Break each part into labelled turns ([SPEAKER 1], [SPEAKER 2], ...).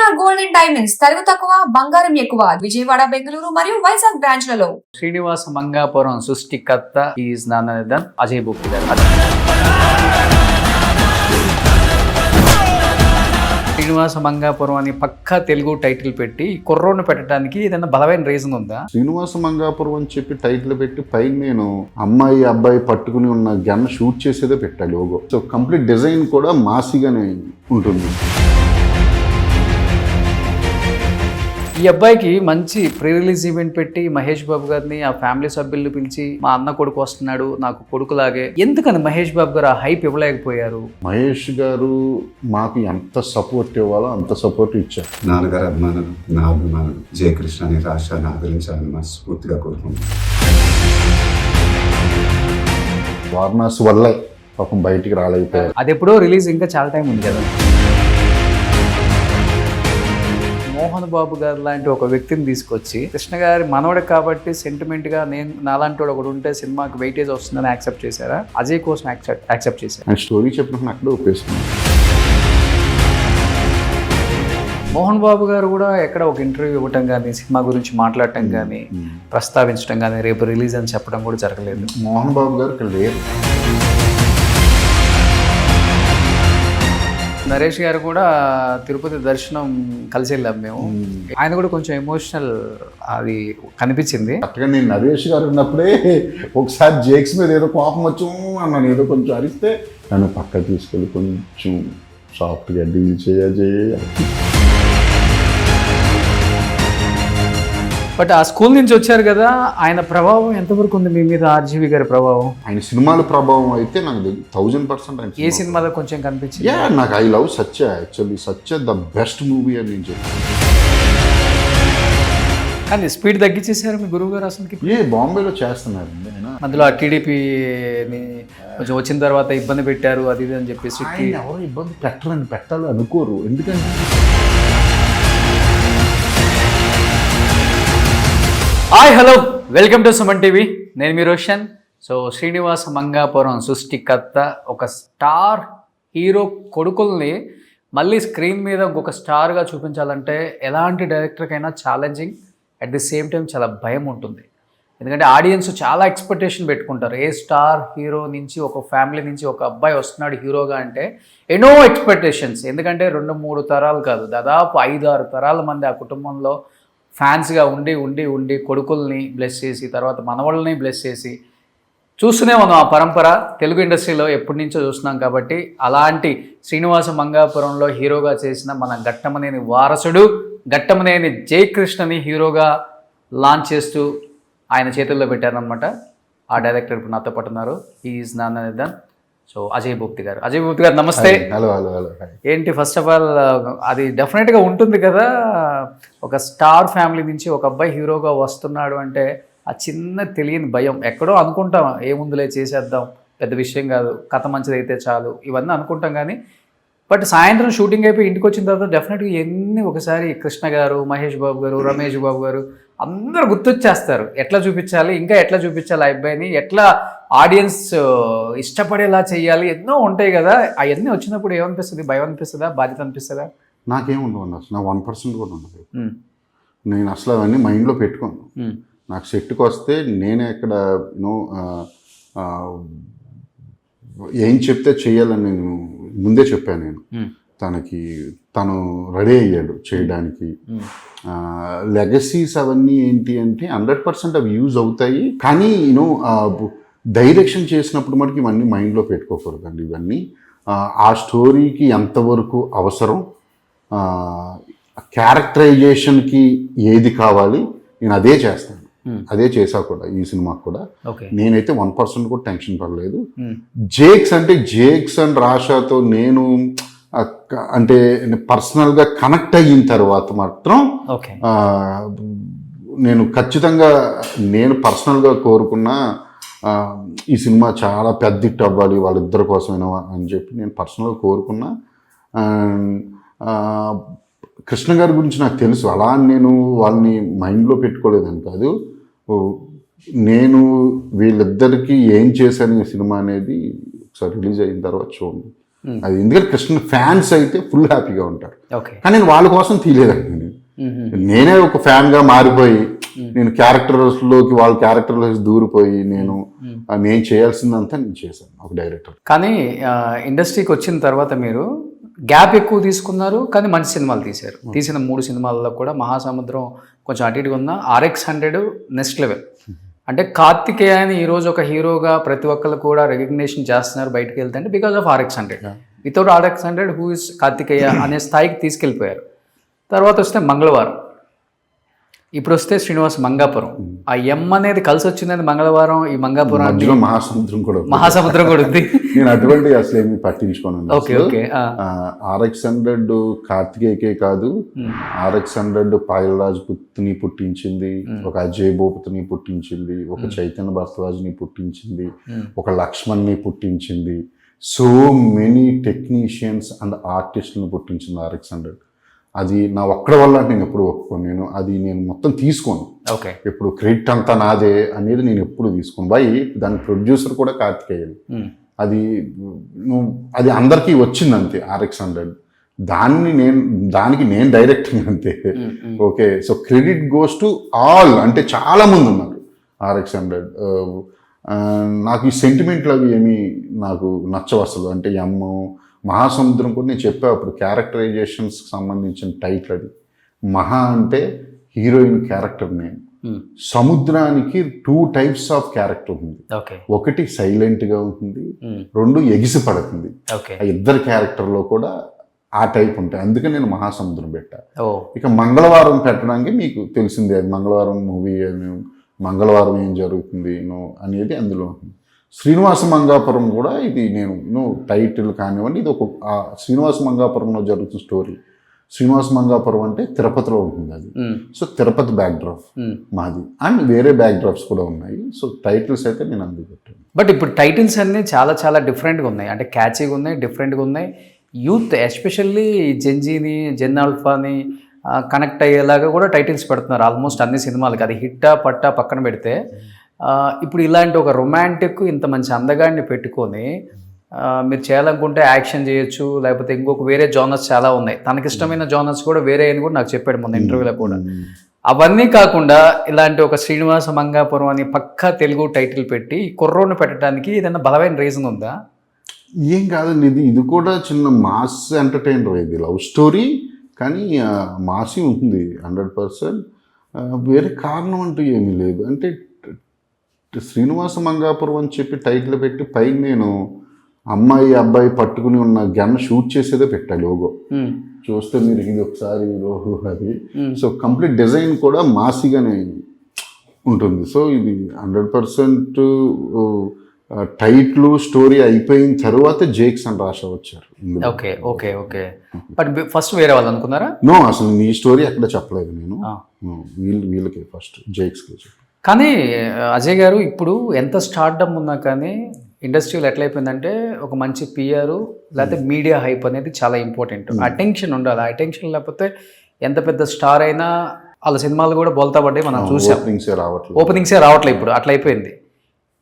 [SPEAKER 1] AR Gold and Diamonds తరుగు తక్కువ బంగారం ఎక్కువ విజయవాడ బెంగళూరు మరియు వైజాగ్ బ్రాంచ్లలో.
[SPEAKER 2] శ్రీనివాస మంగాపురం సృష్టికర్త ఈజ్ నాన్నదన్ అజయ్ భూక్తి గారు. శ్రీనివాస మంగాపురం అని పక్కా తెలుగు టైటిల్ పెట్టి కుర్రోడ్ని పెట్టడానికి ఏదైనా బలమైన రీజన్ ఉందా?
[SPEAKER 3] శ్రీనివాస మంగాపురం అని చెప్పి టైటిల్ పెట్టి పైన నేను అమ్మాయి అబ్బాయి పట్టుకుని ఉన్న గన్ షూట్ చేసేదే పెట్టాలి లోగో. సో కంప్లీట్ డిజైన్ కూడా మాసిగానే ఉంటుంది.
[SPEAKER 2] ఈ అబ్బాయికి మంచి ప్రీ రిలీజ్ ఈవెంట్ పెట్టి మహేష్ బాబు గారిని ఆ ఫ్యామిలీ సభ్యులు పిలిచి మా అన్న కొడుకు వస్తున్నాడు నాకు కొడుకులాగే, ఎందుకని మహేష్ బాబు గారు ఆ హైప్ ఇవ్వలేకపోయారు?
[SPEAKER 3] మహేష్ గారు మాకు ఎంత సపోర్ట్ ఇవ్వాలో అంత సపోర్ట్ ఇచ్చారు.
[SPEAKER 4] నాన్నగారు అభిమానం, నా అభిమానం జయకృష్ణ అనే రాష్ట్రాన్ని ఆదరించాలని మనస్ఫూర్తిగా కోరుకుంటున్నాను.
[SPEAKER 3] వారణాసి వల్లే పాపం బయటికి రాలేకపోయారు.
[SPEAKER 2] అది ఎప్పుడో రిలీజ్, ఇంకా చాలా టైం ఉంది కదా. మోహన్ బాబు గారు లాంటి ఒక వ్యక్తిని తీసుకొచ్చి కృష్ణ గారి మనవడు కాబట్టి సెంటిమెంట్గా నేను నాలాంటి వాడు ఒకడు ఉంటే సినిమాకి వెయిటేజ్ వస్తుందని యాక్సెప్ట్ చేశారా? అజయ్ కోసం యాక్సెప్ట్ చేశారు.
[SPEAKER 3] అండ్ స్టోరీ చెప్పినప్పుడు అక్కడే ఒప్పేసుకున్నాను.
[SPEAKER 2] మోహన్ బాబు గారు కూడా ఎక్కడ ఒక ఇంటర్వ్యూ ఇవ్వటం కానీ సినిమా గురించి మాట్లాడటం కానీ ప్రస్తావించడం కానీ రేపు రిలీజ్ అని చెప్పడం కూడా జరగలేదు.
[SPEAKER 3] మోహన్ బాబు గారు ఇక్కడ లేరు.
[SPEAKER 2] నరేష్ గారు కూడా తిరుపతి దర్శనం కలిసి వెళ్ళాం మేము. ఆయన కూడా కొంచెం ఎమోషనల్ అది కనిపించింది.
[SPEAKER 3] అక్కడ నేను నరేష్ గారు ఉన్నప్పుడే ఒకసారి జేక్స్ మీద ఏదో కోపం వచ్చు అన్నాను, ఏదో కొంచెం అరిస్తే నన్ను పక్క తీసుకెళ్ళి కొంచెం సాఫ్ట్గా డీల్ చేయాలి.
[SPEAKER 2] బట్ ఆ స్కూల్ నుంచి వచ్చారు కదా, ఆయన ప్రభావం ఎంతవరకు ఉంది మీ మీద? ఆర్జీవి గారి ప్రభావం,
[SPEAKER 3] ఆయన సినిమాల ప్రభావం అయితే నాకు 1000%
[SPEAKER 2] ఏ సినిమాలో కొంచెం కనిపించింది?
[SPEAKER 3] నాకు I love Satya, actually Satya the best movie అని నేను చెప్పాను.
[SPEAKER 2] కానీ స్పీడ్ తగ్గించేసారు మీ గురువు గారు అసలుకి.
[SPEAKER 3] బాంబేలో చేస్తున్నారు
[SPEAKER 2] మధ్యలో ఆ టీడీపీని కొంచెం వచ్చిన తర్వాత ఇబ్బంది పెట్టారు అది ఇది అని చెప్పేసి.
[SPEAKER 3] ఎవరు ఇబ్బంది పెట్టాలి అనుకోరు, ఎందుకంటే
[SPEAKER 2] hi hello welcome to Suman TV, నేను మీ రోషన్. సో శ్రీనివాస మంగాపురం సృష్టికర్త ఒక స్టార్ హీరో కొడుకుల్ని మళ్ళీ స్క్రీన్ మీద ఇంకొక స్టార్గా చూపించాలంటే ఎలాంటి డైరెక్టర్కైనా challenging, at the same time చాలా భయం ఉంటుంది. ఎందుకంటే ఆడియన్స్ చాలా ఎక్స్పెక్టేషన్ పెట్టుకుంటారు. ఏ స్టార్ హీరో నుంచి ఒక ఫ్యామిలీ నుంచి ఒక అబ్బాయి వస్తున్నాడు హీరోగా అంటే ఎన్నో ఎక్స్పెక్టేషన్స్. ఎందుకంటే 2-3 తరాలు కాదు, దాదాపు 5-6 తరాల మంది ఆ కుటుంబంలో ఫ్యాన్స్గా ఉండి ఉండి ఉండి కొడుకుల్ని బ్లెస్ చేసి తర్వాత మనవాళ్ళని బ్లెస్ చేసి చూస్తూనే మనం ఆ పరంపర తెలుగు ఇండస్ట్రీలో ఎప్పటి నుంచో చూస్తున్నాం. కాబట్టి అలాంటి శ్రీనివాస మంగాపురంలో హీరోగా చేసిన మన ఘట్టమనేని వారసుడు ఘట్టమనేని జయకృష్ణని హీరోగా లాంచ్ చేస్తూ ఆయన చేతుల్లో పెట్టారనమాట. ఆ డైరెక్టర్ ఇప్పుడు నాతో పాటు ఉన్నారు. ఈజ్ నాన్నదన్. సో అజయ్ భూక్తి గారు. అజయ్ భూక్తి గారు నమస్తే.
[SPEAKER 3] హలో.
[SPEAKER 2] ఏంటి ఫస్ట్ ఆఫ్ ఆల్ అది డెఫినెట్గా ఉంటుంది కదా, ఒక స్టార్ ఫ్యామిలీ నుంచి ఒక అబ్బాయి హీరోగా వస్తున్నాడు అంటే ఆ చిన్న తెలియని భయం. ఎక్కడో అనుకుంటాం ఏముందులే చేసేద్దాం, పెద్ద విషయం కాదు, కథ మంచిదైతే చాలు, ఇవన్నీ అనుకుంటాం. కానీ బట్ సాయంత్రం షూటింగ్ అయిపోయి ఇంటికి వచ్చిన తర్వాత డెఫినెట్గా ఎన్ని ఒకసారి కృష్ణ గారు, మహేష్ బాబు గారు, రమేష్ బాబు గారు అందరూ గుర్తొచ్చేస్తారు. ఎట్లా చూపించాలి, ఇంకా ఎట్లా చూపించాలి ఆ అబ్బాయిని, ఎట్లా ఆడియన్స్ ఇష్టపడేలా చేయాలి, ఎన్నో ఉంటాయి కదా. అవన్నీ వచ్చినప్పుడు ఏమనిపిస్తుంది? భయం అనిపిస్తుందా, బాధ్యత అనిపిస్తుందా?
[SPEAKER 3] నాకేముండవు అసలు, నా 1% కూడా ఉండదు. నేను అసలు అవన్నీ మైండ్లో పెట్టుకోను. నాకు సెట్కి వస్తే నేనే ఎక్కడ ఏం చెప్తే చెయ్యాలని నేను ముందే చెప్పాను. నేను తను రెడీ అయ్యాడు చేయడానికి. లెగసీస్ అవన్నీ ఏంటి అంటే 100% అవి యూజ్ అవుతాయి, కానీ డైరెక్షన్ చేసినప్పుడు మనకి ఇవన్నీ మైండ్లో పెట్టుకోకూడదండి. ఇవన్నీ ఆ స్టోరీకి ఎంతవరకు అవసరం, క్యారెక్టరైజేషన్కి ఏది కావాలి, నేను అదే చేస్తాను. అదే చేసా కూడా ఈ సినిమాకి కూడా. నేనైతే 1% కూడా టెన్షన్ పడలేదు. జేక్స్ అండ్ రాషాతో నేను అంటే పర్సనల్గా కనెక్ట్ అయిన తర్వాత మాత్రం నేను ఖచ్చితంగా నేను పర్సనల్గా కోరుకున్న ఈ సినిమా చాలా పెద్ద హిట్ అవ్వాలి వాళ్ళిద్దరి కోసమైనా అని చెప్పి నేను పర్సనల్గా కోరుకున్నా. కృష్ణ గారి గురించి నాకు తెలుసు, అలా నేను వాళ్ళని మైండ్లో పెట్టుకోలేదని కాదు. వీళ్ళిద్దరికీ ఏం చేశాను ఈ సినిమా అనేది ఒకసారి రిలీజ్ అయిన తర్వాత చూడండి. అది ఎందుకంటే కృష్ణ ఫ్యాన్స్ అయితే ఫుల్ హ్యాపీగా ఉంటారు.
[SPEAKER 2] ఓకే.
[SPEAKER 3] కానీ నేను వాళ్ళ కోసం తీయలేదండి. నేనే ఒక ఫ్యాన్గా మారిపోయి నేను క్యారెక్టర్స్లోకి వాళ్ళ క్యారెక్టర్లోకి దూరిపోయి నేను చేయాల్సిందంతా నేను చేశాను ఒక డైరెక్టర్.
[SPEAKER 2] కానీ ఇండస్ట్రీకి వచ్చిన తర్వాత మీరు గ్యాప్ ఎక్కువ తీసుకున్నారు, కానీ మంచి సినిమాలు తీశారు. తీసిన 3 సినిమాల్లో కూడా మహాసముద్రం కొంచెం అటు ఇటుగా ఉన్న, RX100 నెక్స్ట్ లెవెల్. అంటే కార్తికేయని ఈరోజు ఒక హీరోగా ప్రతి ఒక్కరు కూడా రికగ్నేషన్ చేస్తున్నారు బయటకు వెళ్తే because of RX100. Without RX100 who is Kartikeya అనే స్థాయికి తీసుకెళ్ళిపోయారు. తర్వాత వస్తే మంగళవారం, ఇప్పుడు వస్తే శ్రీనివాస్ మంగాపురం. ఆ ఎం అనేది కలిసి వచ్చింది మంగళవారం. ఈ మంగాపురం
[SPEAKER 3] మధ్యలో మహాసముద్రం
[SPEAKER 2] కూడా ఉంది.
[SPEAKER 3] నేను అటువంటి అసలు ఏమి పట్టించుకోను.
[SPEAKER 2] Okay okay.
[SPEAKER 3] RX100 కార్తికేయకే కాదు, RX100 పాయల్ రాజ్పుత్ని పుట్టించింది, ఒక అజయ్ భూపతిని పుట్టించింది, ఒక చైతన్య భరద్వాజ్ని పుట్టించింది, ఒక లక్ష్మణ్ని పుట్టించింది. సో మెనీ టెక్నీషియన్స్ అండ్ ఆర్టిస్టులను పుట్టించింది RX100. అది నా ఒక్కడి వల్ల నేను ఎప్పుడు ఒప్పుకోను. నేను మొత్తం తీసుకోను.
[SPEAKER 2] ఓకే.
[SPEAKER 3] ఇప్పుడు క్రెడిట్ అంతా నాదే అనేది నేను ఎప్పుడు తీసుకోను. దాని ప్రొడ్యూసర్ కూడా కార్తికేయన్. అది అందరికీ వచ్చింది అంతే. RX100 దానికి నేను డైరెక్టింగ్ అంతే. Okay. So credit goes to all, అంటే చాలా మంది ఉన్నారు RX100. నాకు ఈ సెంటిమెంట్లు అవి ఏమీ నాకు నచ్చవు అసలు. అంటే మహాసముద్రం కూడా నేను చెప్పా అప్పుడు, క్యారెక్టరైజేషన్స్కి సంబంధించిన టైటిల్ అది. మహా అంటే హీరోయిన్ క్యారెక్టర్ నేమ్. సముద్రానికి 2 types ఆఫ్ క్యారెక్టర్ ఉంది. ఒకటి సైలెంట్గా ఉంటుంది, 2 ఎగిసి పడుతుంది. ఆ ఇద్దరు క్యారెక్టర్లో కూడా ఆ టైప్ ఉంటాయి. అందుకే నేను మహాసముద్రం పెట్టా. ఇక మంగళవారం పెట్టడానికి మీకు తెలిసిందే, అది మంగళవారం మూవీ, మంగళవారం ఏం జరుగుతుంది అనేది అందులో ఉంటుంది. శ్రీనివాస మంగాపురం కూడా ఇది నేను టైటిల్ కానివ్వండి, ఇది ఒక శ్రీనివాస మంగాపురంలో జరుగుతున్న స్టోరీ. శ్రీనివాస మంగాపురం అంటే తిరుపతిలో ఉంటుంది అది. సో తిరుపతి బ్యాక్డ్రాప్ మాది, అండ్ వేరే బ్యాక్డ్రాప్స్ కూడా ఉన్నాయి. సో టైటిల్స్ అయితే నేను అందుకు పెట్టాను.
[SPEAKER 2] బట్ ఇప్పుడు టైటిల్స్ అన్నీ చాలా చాలా డిఫరెంట్గా ఉన్నాయి, అంటే క్యాచీగా ఉన్నాయి, డిఫరెంట్గా ఉన్నాయి. యూత్ ఎస్పెషల్లీ జెన్ ఆల్ఫాని కనెక్ట్ అయ్యేలాగా కూడా టైటిల్స్ పెడుతున్నారు ఆల్మోస్ట్ అన్ని సినిమాలకి. అది హిట్టా పట్టా పక్కన పెడితే ఇప్పుడు ఇలాంటి ఒక రొమాంటిక్ ఇంత మంచి అందగాడిని పెట్టుకొని మీరు చేయాలనుకుంటే యాక్షన్ చేయొచ్చు, లేకపోతే ఇంకొక వేరే జోనర్స్ చాలా ఉన్నాయి. తనకిష్టమైన జోనర్స్ కూడా వేరే అని కూడా నాకు చెప్పాడు మొన్న ఇంటర్వ్యూలో కూడా. అవన్నీ కాకుండా ఇలాంటి ఒక శ్రీనివాస మంగాపురం అని పక్కా తెలుగు టైటిల్ పెట్టి కుర్రోడ్ని పెట్టడానికి ఏదైనా బలమైన రీజన్ ఉందా?
[SPEAKER 3] ఏం కాదండి, ఇది కూడా చిన్న మాస్ ఎంటర్టైనర్. ఇది లవ్ స్టోరీ కానీ మాసి ఉంటుంది 100%. వేరే కారణం అంటూ ఏమీ లేదు. అంటే శ్రీనివాస మంగాపురం అని చెప్పి టైటిల్ పెట్టి పైన నేను అమ్మాయి అబ్బాయి పట్టుకుని ఉన్న గన్ షూట్ చేసేదే పెట్టా లోగో. చూస్తే మీరు ఇది ఒకసారి లోగో అది. సో కంప్లీట్ డిజైన్ కూడా మాసిగానే ఉంటుంది. సో ఇది 100% టైటిల్ స్టోరీ అయిపోయిన తర్వాత జేక్స్ అండ్ రాషా వచ్చారు.
[SPEAKER 2] Okay okay okay. But first వేరే వాళ్ళు అనుకున్నారా?
[SPEAKER 3] నో, అసలు నీ స్టోరీ ఎక్కడ చెప్పలేదు నేను. వీళ్ళకి ఫస్ట్ జేక్స్కి చెప్పాను.
[SPEAKER 2] కానీ అజయ్ గారు ఇప్పుడు ఎంత స్టార్డమ్ ఉన్నా కానీ ఇండస్ట్రీలో ఎట్లయిపోయిందంటే ఒక మంచి పిఆర్ లేకపోతే మీడియా హైప్ అనేది చాలా ఇంపార్టెంట్. అటెన్షన్ ఉండాలి. ఆ అటెన్షన్ లేకపోతే ఎంత పెద్ద స్టార్ అయినా వాళ్ళ సినిమాలు కూడా బోల్తా పడ్డాయి, మనం చూసాం. ఓపెనింగ్సే రావట్లేదు ఇప్పుడు, అట్లా అయిపోయింది.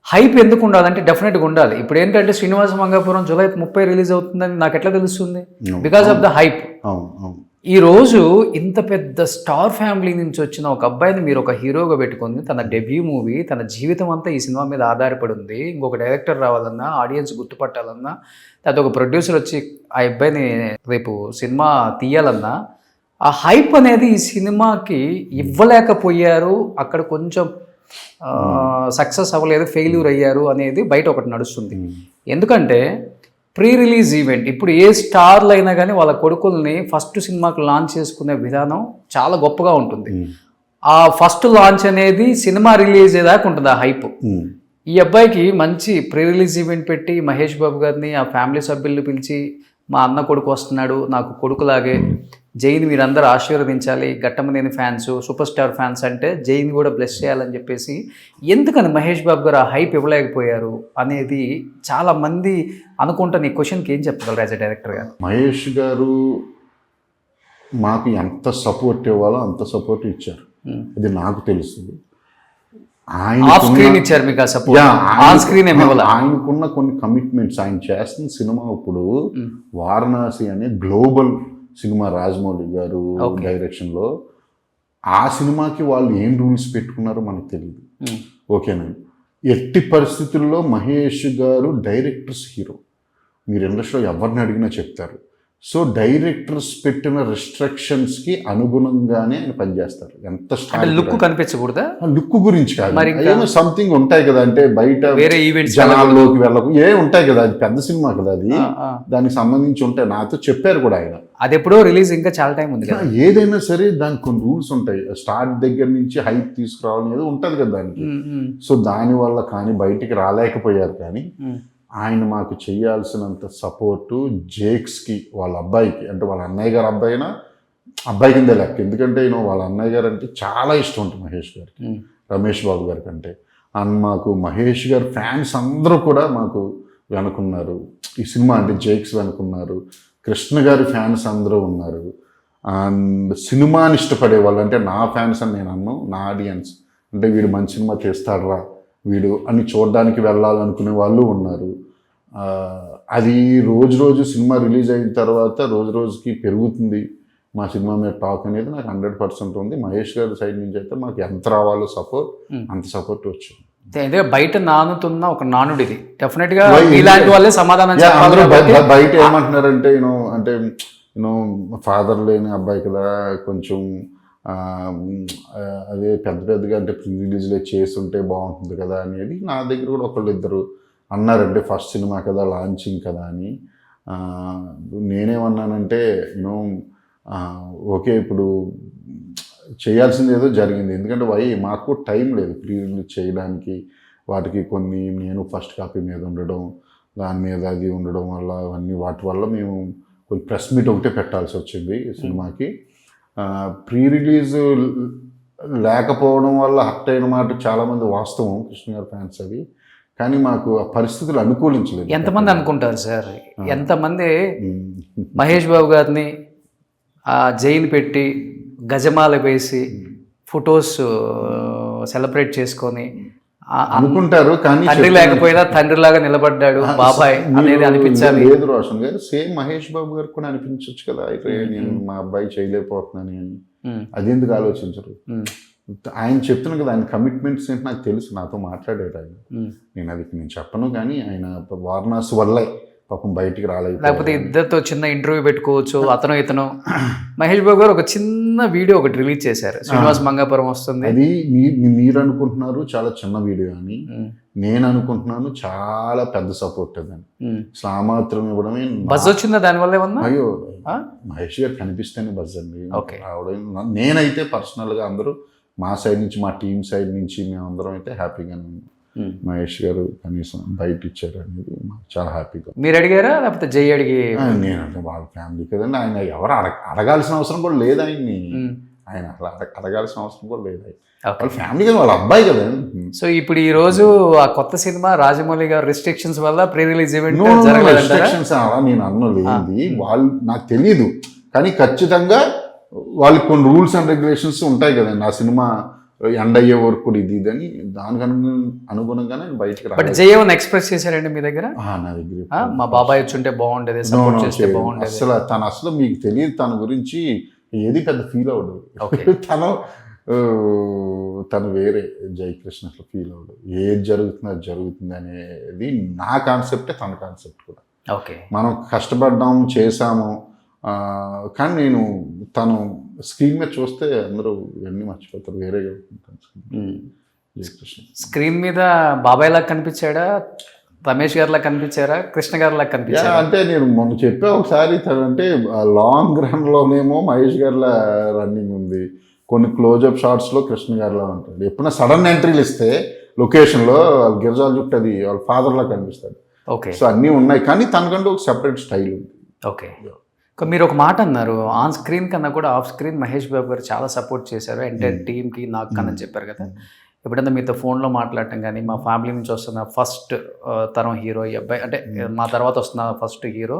[SPEAKER 2] హైప్ ఎందుకు ఉండాలంటే డెఫినెట్గా ఉండాలి. ఇప్పుడు ఏంటంటే శ్రీనివాస మంగాపురం జూలై 30 రిలీజ్ అవుతుందని నాకు ఎట్లా తెలుస్తుంది? Because of the hype. ఈరోజు ఇంత పెద్ద స్టార్ ఫ్యామిలీ నుంచి వచ్చిన ఒక అబ్బాయిని మీరు ఒక హీరోగా పెట్టుకుంది, తన డెబ్యూ మూవీ, తన జీవితం అంతా ఈ సినిమా మీద ఆధారపడి ఉంది. ఇంకొక డైరెక్టర్ రావాలన్నా, ఆడియన్స్ గుర్తుపట్టాలన్నా, లేకపోతే ఒక ప్రొడ్యూసర్ వచ్చి ఆ అబ్బాయిని రేపు సినిమా తీయాలన్నా, ఆ హైప్ అనేది ఈ సినిమాకి ఇవ్వలేకపోయారు. అక్కడ కొంచెం సక్సెస్ అవ్వలేదు, ఫెయిల్యూర్ అయ్యారు అనేది బయట ఒకటి నడుస్తుంది. ఎందుకంటే ప్రీ రిలీజ్ ఈవెంట్, ఇప్పుడు ఏ స్టార్లు అయినా కానీ వాళ్ళ కొడుకుల్ని ఫస్ట్ సినిమాకు లాంచ్ చేసుకునే విధానం చాలా గొప్పగా ఉంటుంది. ఆ ఫస్ట్ లాంచ్ అనేది సినిమా రిలీజ్ అయ్యేదాకా ఉంటుంది ఆ హైప్. ఈ అబ్బాయికి మంచి ప్రీ రిలీజ్ ఈవెంట్ పెట్టి మహేష్ బాబు గారిని ఆ ఫ్యామిలీ సభ్యుల్ని పిలిచి, మా అన్న కొడుకు వస్తున్నాడు, నాకు కొడుకులాగే జైని మీరందరూ ఆశీర్వదించాలి, Ghattamaneni fans, super star fans అంటే జైని కూడా బ్లెస్ చేయాలని చెప్పేసి, ఎందుకని మహేష్ బాబు గారు ఆ హైప్ ఇవ్వలేకపోయారు అనేది చాలా మంది అనుకుంటా. నీ క్వశ్చన్కి ఏం చెప్పగలరు యాజ్ ఎ డైరెక్టర్ గారు?
[SPEAKER 3] మహేష్ గారు మాకు ఎంత సపోర్ట్ ఇవ్వాలో అంత సపోర్ట్ ఇచ్చారు, అది నాకు తెలుస్తుంది.
[SPEAKER 2] ఆఫ్ స్క్రీన్ ఇచ్చారు మీకు ఆ సపోర్ట్, ఆన్ స్క్రీన్ ఏమి ఇవ్వాలి.
[SPEAKER 3] ఆయనకున్న కొన్ని కమిట్మెంట్స్, ఆయన చేస్తున్న సినిమా ఇప్పుడు వారణాసి అనే గ్లోబల్ సినిమా రాజమౌళి గారు డైరెక్షన్ లో, ఆ సినిమాకి వాళ్ళు ఏం రూల్స్ పెట్టుకున్నారో మనకు తెలియదు. ఓకేనా, ఎట్టి పరిస్థితుల్లో మహేష్ గారు డైరెక్టర్స్ హీరో, మీరు ఇండస్ట్రీలో ఎవరిని అడిగినా చెప్తారు. సో డైరెక్టర్స్ పెట్టిన రిస్ట్రిక్షన్స్ కి అనుగుణంగానే ఆయన పనిచేస్తారు. ఎంత
[SPEAKER 2] లుక్ కనిపించకూడదా?
[SPEAKER 3] లుక్ గురించి కాదు, సంథింగ్ ఉంటాయి కదా, అంటే బయట
[SPEAKER 2] వేరే ఈవెంట్స్
[SPEAKER 3] జనాల్లోకి వెళ్ళకు ఏ ఉంటాయి కదా, అది పెద్ద సినిమా కదా, అది దానికి సంబంధించి ఉంటాయి. నాతో చెప్పారు కూడా ఆయన,
[SPEAKER 2] అది ఎప్పుడో రిలీజ్, ఇంకా చాలా టైం ఉంది కదా.
[SPEAKER 3] ఏదైనా సరే దానికి కొన్ని రూల్స్ ఉంటాయి. స్టార్ట్ దగ్గర నుంచి హైప్ తీసుకురావాలనేది ఉంటది కదా దానికి. సో దాని వల్ల కానీ బయటికి రాలేకపోయారు. కానీ ఆయన మాకు చేయాల్సినంత సపోర్టు జేక్స్కి, వాళ్ళ అబ్బాయికి, అంటే వాళ్ళ అన్నయ్య గారు అబ్బాయి కింద లెక్క. ఎందుకంటే వాళ్ళ అన్నయ్య గారు అంటే చాలా ఇష్టం ఉంటుంది మహేష్ గారికి, రమేష్ బాబు గారి కంటే. అండ్ మాకు మహేష్ గారి ఫ్యాన్స్ అందరూ కూడా మాకు వెనుకున్నారు. ఈ సినిమా అంటే జేక్స్ వెనుకున్నారు, కృష్ణ గారి ఫ్యాన్స్ అందరూ ఉన్నారు. అండ్ సినిమాని ఇష్టపడే వాళ్ళు, అంటే నా ఫ్యాన్స్ అని నేను అన్నాను, నా ఆడియన్స్ అంటే వీడు మంచి సినిమా చేస్తాడరా వీడు అని చూడడానికి వెళ్ళాలనుకునే వాళ్ళు ఉన్నారు. అది రోజు రోజు సినిమా రిలీజ్ అయిన తర్వాత రోజు రోజుకి పెరుగుతుంది మా సినిమా మీద టాక్ అనేది. నాకు 100% ఉంది. మహేష్ గారి సైడ్ నుంచి అయితే మాకు ఎంత రావాలో సపోర్ట్, అంత సపోర్ట్ వచ్చింది.
[SPEAKER 2] అదే బయట నానుతున్న ఒక నానుడు ఇది, డెఫినెట్ గా ఇలాంటి వాళ్ళే సమాధానం చెప్పాలి.
[SPEAKER 3] బయట ఏమంటున్నారంటే అంటే ఫాదర్ లేని అబ్బాయి కదా, కొంచెం అదే పెద్దగా అంటే ప్రీ రిలీజ్లో చేస్తుంటే బాగుంటుంది కదా అనేది నా దగ్గర కూడా ఒకళ్ళు ఇద్దరు అన్నారంటే, ఫస్ట్ సినిమా కదా, లాంచింగ్ కదా అని. నేనేమన్నానంటే ఓకే, ఇప్పుడు చేయాల్సింది ఏదో జరిగింది. ఎందుకంటే మాకు టైం లేదు ప్రీ రిలీజ్ చేయడానికి. వాటికి కొన్ని నేను ఫస్ట్ కాపీ మీద ఉండడం, దాని మీద అది ఉండడం వల్ల అవన్నీ వాటి వల్ల మేము కొంచెం ప్రెస్ మీట్ ఒకటే పెట్టాల్సి వచ్చింది సినిమాకి. ప్రీ రిలీజ్ లేకపోవడం వల్ల హర్ట్ అయిన మాట చాలామంది వాస్తవం, కృష్ణ గారి ఫ్యాన్స్ అది. కానీ మాకు ఆ పరిస్థితులు అనుకూలించలేదు.
[SPEAKER 2] ఎంతమంది అనుకుంటారు సార్, ఎంతమంది మహేష్ బాబు గారిని జైలు పెట్టి గజమాల వేసి ఫొటోస్ సెలబ్రేట్ చేసుకొని
[SPEAKER 3] అనుకుంటారు, కానీ
[SPEAKER 2] తండ్రి లేకపోయినా తండ్రిలాగా నిలబడ్డాడు బాబాయ్ అనేది అనిపించాలి.
[SPEAKER 3] లేదు రోషన్ గారు, సేమ్ మహేష్ బాబు గారు కూడా అనిపించవచ్చు కదా, అయితే నేను మా అబ్బాయి చేయలేకపోతున్నాను అని. అది ఎందుకు ఆలోచించరు? ఆయన చెప్తున్నాను కదా, ఆయన కమిట్మెంట్స్ ఏంటి నాకు తెలుసు, నాతో మాట్లాడారు ఆయన. నేను చెప్పను, కానీ ఆయన వారణాసి వల్లే పాపం బయటికి రాలేదు.
[SPEAKER 2] లేకపోతే ఇద్దరితో చిన్న ఇంటర్వ్యూ పెట్టుకోవచ్చు. ఇతను మహేష్ బాబు గారు ఒక చిన్న వీడియో ఒకటి రిలీజ్ చేశారు, శ్రీనివాస్ మంగాపురం వస్తుంది.
[SPEAKER 3] అది మీరు అనుకుంటున్నారు చాలా చిన్న వీడియో అని, నేను అనుకుంటున్నాను చాలా పెద్ద సపోర్ట్ అని. సామాత్రం ఇవ్వడమే
[SPEAKER 2] బజ్ వచ్చిందా దానివల్ల ఏమన్నా?
[SPEAKER 3] అయ్యో, మహేష్ గారు కనిపిస్తేనే బజ్ అండి రావడం. నేనైతే పర్సనల్గా అందరూ మా సైడ్ నుంచి, మా టీం సైడ్ నుంచి మేమందరం అయితే హ్యాపీగానే ఉన్నాం. మహేష్ గారు కనీసం బయట ఇచ్చారు అనేది చాలా హ్యాపీగా.
[SPEAKER 2] మీరు అడిగారా లేకపోతే జై అడిగి?
[SPEAKER 3] నేనంటే వాళ్ళ ఫ్యామిలీ కదండి, ఆయన ఎవరు అడగాల్సిన అవసరం కూడా లేదు ఆయన్ని. ఆయన అట్లా అడగాల్సిన అవసరం కూడా లేదు. వాళ్ళ ఫ్యామిలీ కదా, వాళ్ళ అబ్బాయి కదా.
[SPEAKER 2] సో ఇప్పుడు ఈ రోజు ఆ కొత్త సినిమా రాజమౌళి గారు రిస్ట్రిక్షన్స్ వల్ల ప్రీ రిలీజ్ ఈవెంట్
[SPEAKER 3] రిస్ట్రిక్షన్స్ అలా నేను అన్నలేంది, వాళ్ళు నాకు తెలియదు. కానీ ఖచ్చితంగా వాళ్ళకి కొన్ని రూల్స్ అండ్ రెగ్యులేషన్స్ ఉంటాయి కదండి. ఆ సినిమా ఎండ్ అయ్యే వరకు కూడా ఇది అని, దానికి అనుగుణంగానే బయటకు
[SPEAKER 2] రావాలి. జయవన్ ఎక్స్ప్రెస్ చేశారండి మీ దగ్గర?
[SPEAKER 3] నా దగ్గర
[SPEAKER 2] మా బాబాయ్ వచ్చుంటే బాగుండేది, సపోర్ట్ చేస్తే బాగుండేది.
[SPEAKER 3] అసలు మీకు తెలియదు, తన గురించి ఏది పెద్ద ఫీల్ అవ్వడు. తను వేరే జయకృష్ణ అసలు ఫీల్ అవ్వడు. ఏది జరుగుతుంది అది జరుగుతుంది అనేది నా కాన్సెప్టే తన కాన్సెప్ట్ కూడా. మనం కష్టపడ్డాము, చేసాము. కానీ తను స్క్రీన్ మీద చూస్తే అందరూ ఇవన్నీ మర్చిపోతారు, వేరేగా
[SPEAKER 2] స్క్రీన్ మీద బాబాయ్ లాగా కనిపించాడా, రమేష్ గారిలా కనిపించారా, కృష్ణ గారిలా కనిపించారా?
[SPEAKER 3] అంటే నేను మొన్న చెప్పా ఒకసారి, అంటే లాంగ్ రన్లోనేమో మహేష్ గారిలా రన్నింగ్ ఉంది, కొన్ని క్లోజ్అప్ షాట్స్లో కృష్ణ గారిలా ఉంటాడు. ఎప్పుడైనా సడన్ ఎంట్రీలు ఇస్తే లొకేషన్లో వాళ్ళ గిరిజాల చుట్టూ అది వాళ్ళ ఫాదర్లా కనిపిస్తాడు. సో అన్నీ ఉన్నాయి, కానీ తనకంటూ ఒక సెపరేట్ స్టైల్ ఉంది.
[SPEAKER 2] మీరు ఒక మాట అన్నారు, ఆన్ స్క్రీన్ కన్నా కూడా ఆఫ్ స్క్రీన్ మహేష్ బాబు గారు చాలా సపోర్ట్ చేశారు ఎంటైర్ టీమ్కి, నాకు కన్నా చెప్పారు కదా. ఎప్పుడైనా మీతో ఫోన్లో మాట్లాడటం కానీ, మా ఫ్యామిలీ నుంచి వస్తున్న ఫస్ట్ తరం హీరో ఈ అబ్బాయి, అంటే మా తర్వాత వస్తున్న ఫస్ట్ హీరో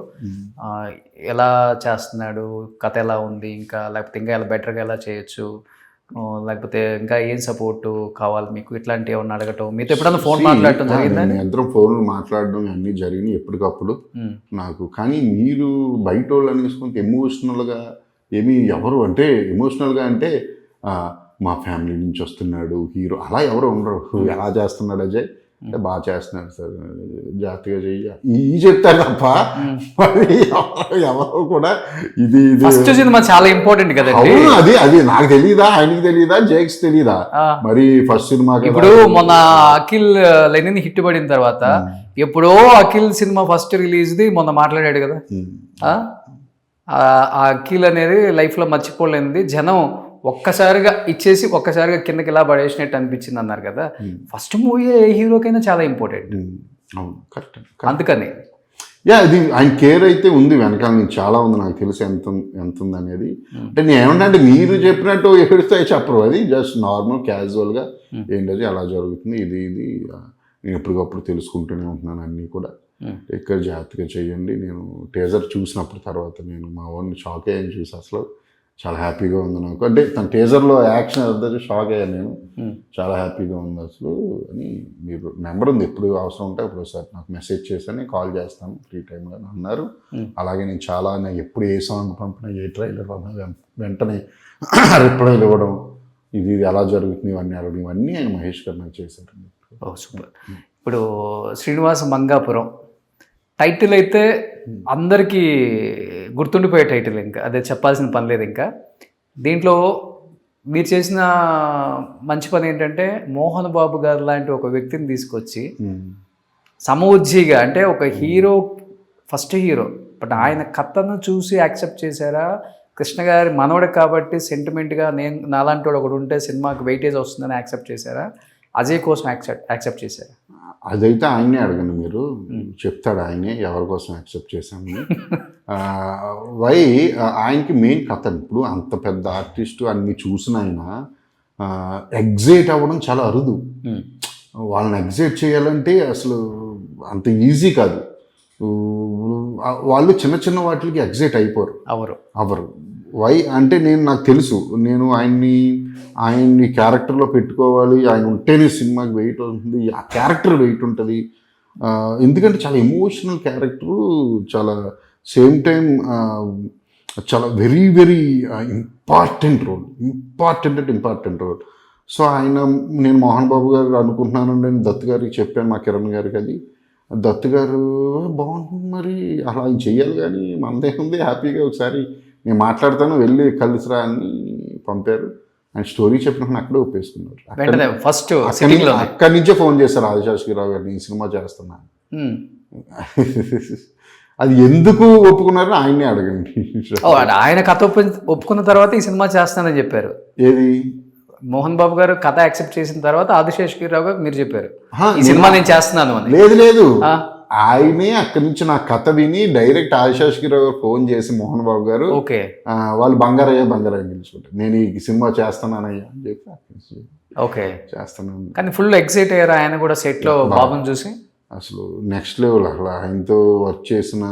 [SPEAKER 2] ఎలా చేస్తున్నాడు, కథ ఎలా ఉంది, ఇంకా లేకపోతే ఇంకా ఎలా బెటర్గా ఎలా చేయొచ్చు, లేకపోతే ఇంకా ఏం సపోర్ట్ కావాలి మీకు, ఇట్లాంటి ఏమన్నా అడగటం, మీతో ఎప్పుడన్నా ఫోన్ మాట్లాడటం జరిగిందని?
[SPEAKER 3] ఇద్దరం ఫోన్లు మాట్లాడడం అన్నీ జరిగినాయి ఎప్పటికప్పుడు నాకు. కానీ మీరు బయట వాళ్ళు అనేసుకుంటే ఎమోషనల్గా ఏమి ఎవరు అంటే ఎమోషనల్గా అంటే మా ఫ్యామిలీ నుంచి వస్తున్నాడు హీరో అలా ఎవరు ఉండరు. ఎలా చేస్తున్నాడు అజయ్ అంటే బాగా చేస్తున్నాడు సార్, జాగ్రత్తగా చెయ్యి ఈ చెప్తారు తప్ప ఎవరు కూడా ఇది
[SPEAKER 2] ఫస్ట్ సినిమా చాలా ఇంపార్టెంట్ కదండి.
[SPEAKER 3] అది నాకు తెలియదా, ఆయనకి తెలియదా, జేక్స్ తెలియదా మరి ఫస్ట్ సినిమా.
[SPEAKER 2] ఇప్పుడు మొన్న అఖిల్ లెనిన్ హిట్ పడిన తర్వాత ఎప్పుడో అఖిల్ సినిమా ఫస్ట్ రిలీజ్ది మొన్న మాట్లాడాడు కదా. ఆ అఖిల్ అనేది లైఫ్లో మర్చిపోలేనిది, జనం ఒక్కసారిగా ఇచ్చేసి ఒక్కసారిగా కిందకి ఇలా పడేసినట్టు అనిపించింది అన్నారు కదా. ఫస్ట్ మూవీ ఏ హీరోకైనా చాలా ఇంపార్టెంట్.
[SPEAKER 3] అవును, కరెక్ట్.
[SPEAKER 2] అందుకని
[SPEAKER 3] ఇది ఆయన కేర్ అయితే ఉంది వెనకాల నుంచి చాలా ఉంది, నాకు తెలిసి ఎంత ఉంది అనేది. అంటే నేను ఏమంటే మీరు చెప్పినట్టు ఎక్కడితో చెప్పరు, అది జస్ట్ నార్మల్ క్యాజువల్గా ఏంటది అలా జరుగుతుంది, ఇది నేను ఎప్పటికప్పుడు తెలుసుకుంటూనే ఉంటున్నాను అన్నీ కూడా. ఎక్కడ జాగ్రత్తగా చేయండి. నేను టీజర్ చూసినప్పుడు తర్వాత నేను మా ఓన్ని షాక్ అయ్యాను చూసి, అసలు చాలా హ్యాపీగా ఉంది నాకు. అంటే తన టీజర్లో యాక్షన్ అర్థం షాక్ అయ్యాను నేను, చాలా హ్యాపీగా ఉంది అసలు అని. మీరు నెంబర్ ఉంది, ఎప్పుడు అవసరం ఉంటే అప్పుడు ఒకసారి నాకు మెసేజ్ చేశాను, కాల్ చేస్తాను ఫ్రీ టైంలో అన్నారు. అలాగే నేను చాలా ఎప్పుడు ఏ సాంగ్ పంపినా ఏ ట్రైలర్ పంపినా వెంటనే రిప్లైలు ఇవ్వడం, ఇది ఎలా జరుగుతుంది ఇవన్నీ అడగడం, ఇవన్నీ ఆయన మహేష్ గారు నాకు చేశారు.
[SPEAKER 2] సూపర్. ఇప్పుడు శ్రీనివాస మంగాపురం టైటిల్ అయితే అందరికీ గుర్తుండిపోయే టైటిల్, ఇంకా అదే చెప్పాల్సిన పని లేదు. ఇంకా దీంట్లో మీరు చేసిన మంచి పని ఏంటంటే మోహన్ బాబు గారు లాంటి ఒక వ్యక్తిని తీసుకొచ్చి సమవుజ్జిగా, అంటే ఒక హీరో ఫస్ట్ హీరో బట్ ఆయన కథను చూసి యాక్సెప్ట్ చేశారా? కృష్ణ గారి మనవడు కాబట్టి సెంటిమెంట్గా నేను నాలాంటి వాడు ఒకడు ఉంటే సినిమాకి వెయిటేజ్ వస్తుందని యాక్సెప్ట్ చేశారా? అజయ్ కోసం యాక్సెప్ట్ చేశారా?
[SPEAKER 3] అదైతే ఆయనే అడగండి, మీరు చెప్తాడు ఆయనే ఎవరి కోసం యాక్సెప్ట్ చేశామని. ఆయనకి మెయిన్ కథ. ఇప్పుడు అంత పెద్ద ఆర్టిస్టు అన్ని చూసిన ఆయన ఎగ్జైట్ అవ్వడం చాలా అరుదు. వాళ్ళని ఎగ్జైట్ చేయాలంటే అసలు అంత ఈజీ కాదు. వాళ్ళు చిన్న చిన్న వాటికి ఎగ్జైట్ అయిపోరు, అవరు. అంటే నాకు తెలుసు, నేను ఆయన్ని క్యారెక్టర్లో పెట్టుకోవాలి, ఆయన ఉంటేనే సినిమాకి వెయిట్ ఉంటుంది, ఆ క్యారెక్టర్ వెయిట్ ఉంటుంది. ఎందుకంటే చాలా ఎమోషనల్ క్యారెక్టరు, చాలా సేమ్ టైం చాలా very very important role. So నేను మోహన్ బాబు గారు అనుకుంటున్నానండి, నేను దత్తు గారికి చెప్పాను, మా కిరణ్ గారికి. అది దత్తు గారు బాగుంటుంది మరి అలా ఆయన చెయ్యాలి, కానీ మనదే ఉంది, హ్యాపీగా ఒకసారి నేను మాట్లాడతాను వెళ్ళి కలిసిరా అని పంపారు. ఆయన స్టోరీ చెప్పినప్పుడు అక్కడే ఒప్పేసుకున్నారు. అక్కడి నుంచే ఫోన్ చేశారు ఆదిశాస్త్రిరావు గారిని, ఈ సినిమా చేస్తున్నాను. అది ఎందుకు ఒప్పుకున్నారో ఆయన్నే అడగండి.
[SPEAKER 2] ఆయన కథ ఒప్పుకున్న తర్వాత ఈ సినిమా చేస్తానని చెప్పారు.
[SPEAKER 3] ఏది
[SPEAKER 2] మోహన్ బాబు గారు కథ యాక్సెప్ట్ చేసిన తర్వాత ఆదిశేషగిరిరావు గారు మీరు చెప్పారు ఈ సినిమా నేను చేస్తున్నాను అని.
[SPEAKER 3] లేదు, ఆయనే అక్కడి నుంచి నా కథ విని డైరెక్ట్ ఆదిశేషగిరిరావు గారు ఫోన్ చేసి మోహన్ బాబు గారు వాళ్ళు బంగారయ్య పిలుచుకుంటారు, నేను ఈ సినిమా చేస్తున్నానయ్యా అని చెప్పి చేస్తున్నాను.
[SPEAKER 2] కానీ ఫుల్ ఎక్సైట్ అయ్యారు ఆయన కూడా సెట్ లో బాబుని చూసి.
[SPEAKER 3] అసలు నెక్స్ట్ లెవెల్. అసలు ఆయనతో వర్క్ చేసిన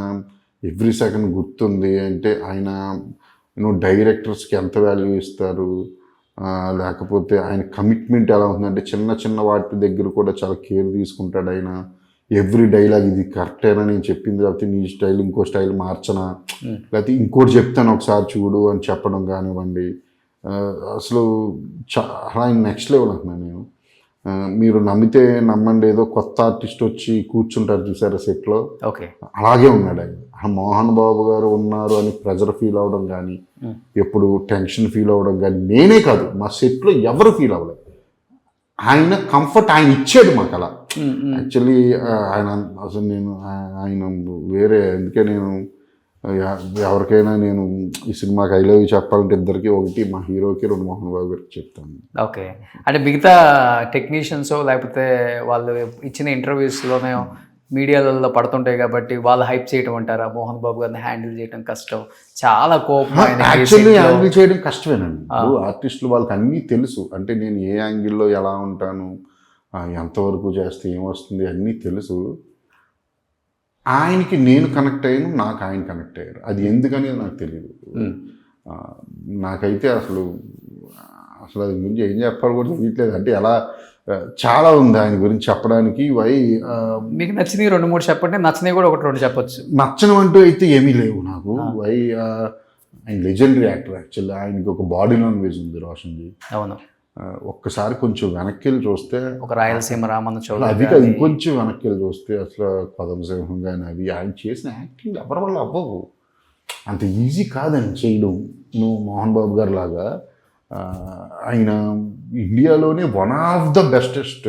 [SPEAKER 3] ఎవ్రీ సెకండ్ గుర్తుంది. అంటే ఆయన డైరెక్టర్స్కి ఎంత వాల్యూ ఇస్తారు, లేకపోతే ఆయన కమిట్మెంట్ ఎలా ఉంటుందంటే చిన్న చిన్న వాటి దగ్గర కూడా చాలా కేర్ తీసుకుంటాడు ఆయన. ఎవ్రీ డైలాగ్ ఇది కరెక్టేనా నేను చెప్పింది, లేకపోతే నీ స్టైల్ ఇంకో స్టైల్ మార్చనా, లేకపోతే ఇంకోటి చెప్తాను ఒకసారి చూడు అని చెప్పడం కానివ్వండి. అసలు అలా నెక్స్ట్ లెవెల్ అంటున్నాను నేను. మీరు నమ్మితే నమ్మండి, ఏదో కొత్త ఆర్టిస్ట్ వచ్చి కూర్చుంటారు చూసారా సెట్లో, అలాగే ఉన్నాడు ఆయన. మోహన్ బాబు గారు ఉన్నారు అని ప్రెజర్ ఫీల్ అవ్వడం కానీ, ఎప్పుడు టెన్షన్ ఫీల్ అవ్వడం కానీ నేనే కాదు, మా సెట్లో ఎవరు ఫీల్ అవ్వలేదు. ఆయన కంఫర్ట్ ఆయన ఇచ్చాడు మాకు అలా. యాక్చువల్లీ ఆయన వేరే, అందుకే నేను ఎవరికైనా నేను ఈ సినిమాకి ఐ లవ్ యూ చెప్పాలంటే ఇద్దరికి, ఒకటి మా హీరోకి, రెండు మోహన్ బాబు గారికి చెప్తాను.
[SPEAKER 2] ఓకే, అంటే మిగతా టెక్నీషియన్స్ లేకపోతే వాళ్ళు ఇచ్చిన ఇంటర్వ్యూస్లోనే మీడియాలలో పడుతుంటాయి కాబట్టి వాళ్ళు హైప్ చేయడం అంటారా? మోహన్ బాబు గారిని హ్యాండిల్ చేయడం కష్టం, చాలా కోపం.
[SPEAKER 3] యాక్చువల్లీ హ్యాండిల్ చేయడం కష్టమేనండి. ఆర్టిస్టులు వాళ్ళకి అన్నీ తెలుసు, అంటే నేను ఏ యాంగిల్లో ఎలా ఉంటాను, ఎంతవరకు చేస్తే ఏమొస్తుంది అన్నీ తెలుసు. ఆయనకి నేను కనెక్ట్ అయ్యాను, నాకు ఆయన కనెక్ట్ అయ్యారు. అది ఎందుకనేది నాకు తెలియదు. నాకైతే అసలు అసలు అది గురించి ఏం చెప్పాలి కూడా తెలియట్లేదు. అంటే ఎలా చాలా ఉంది ఆయన గురించి చెప్పడానికి.
[SPEAKER 2] మీకు నచ్చినవి 2-3 చెప్పండి, నచ్చినవి కూడా 1-2 చెప్పొచ్చు.
[SPEAKER 3] నచ్చడం అంటూ అయితే ఏమీ లేవు నాకు. ఆయన లెజెండరీ యాక్టర్ యాక్చువల్లీ. ఆయనకి ఒక బాడీ లాంగ్వేజ్ ఉంది రోషన్జీ.
[SPEAKER 2] అవును.
[SPEAKER 3] ఒక్కసారి కొంచెం వెనక్కి వెళ్ళి చూస్తే,
[SPEAKER 2] ఒక రాయలసీమ రామన్న చౌదరి
[SPEAKER 3] అది కాదు, ఇంకొంచెం వెనక్కి వెళ్ళి చూస్తే అసలు కొదమసింహం కానీ అవి ఆయన చేసిన యాక్టింగ్ ఎవరి వల్ల అవ్వవు. అంత ఈజీ కాదని చేయడం. నువ్వు మోహన్ బాబు గారు లాగా ఆయన ఇండియాలోనే one of the bestest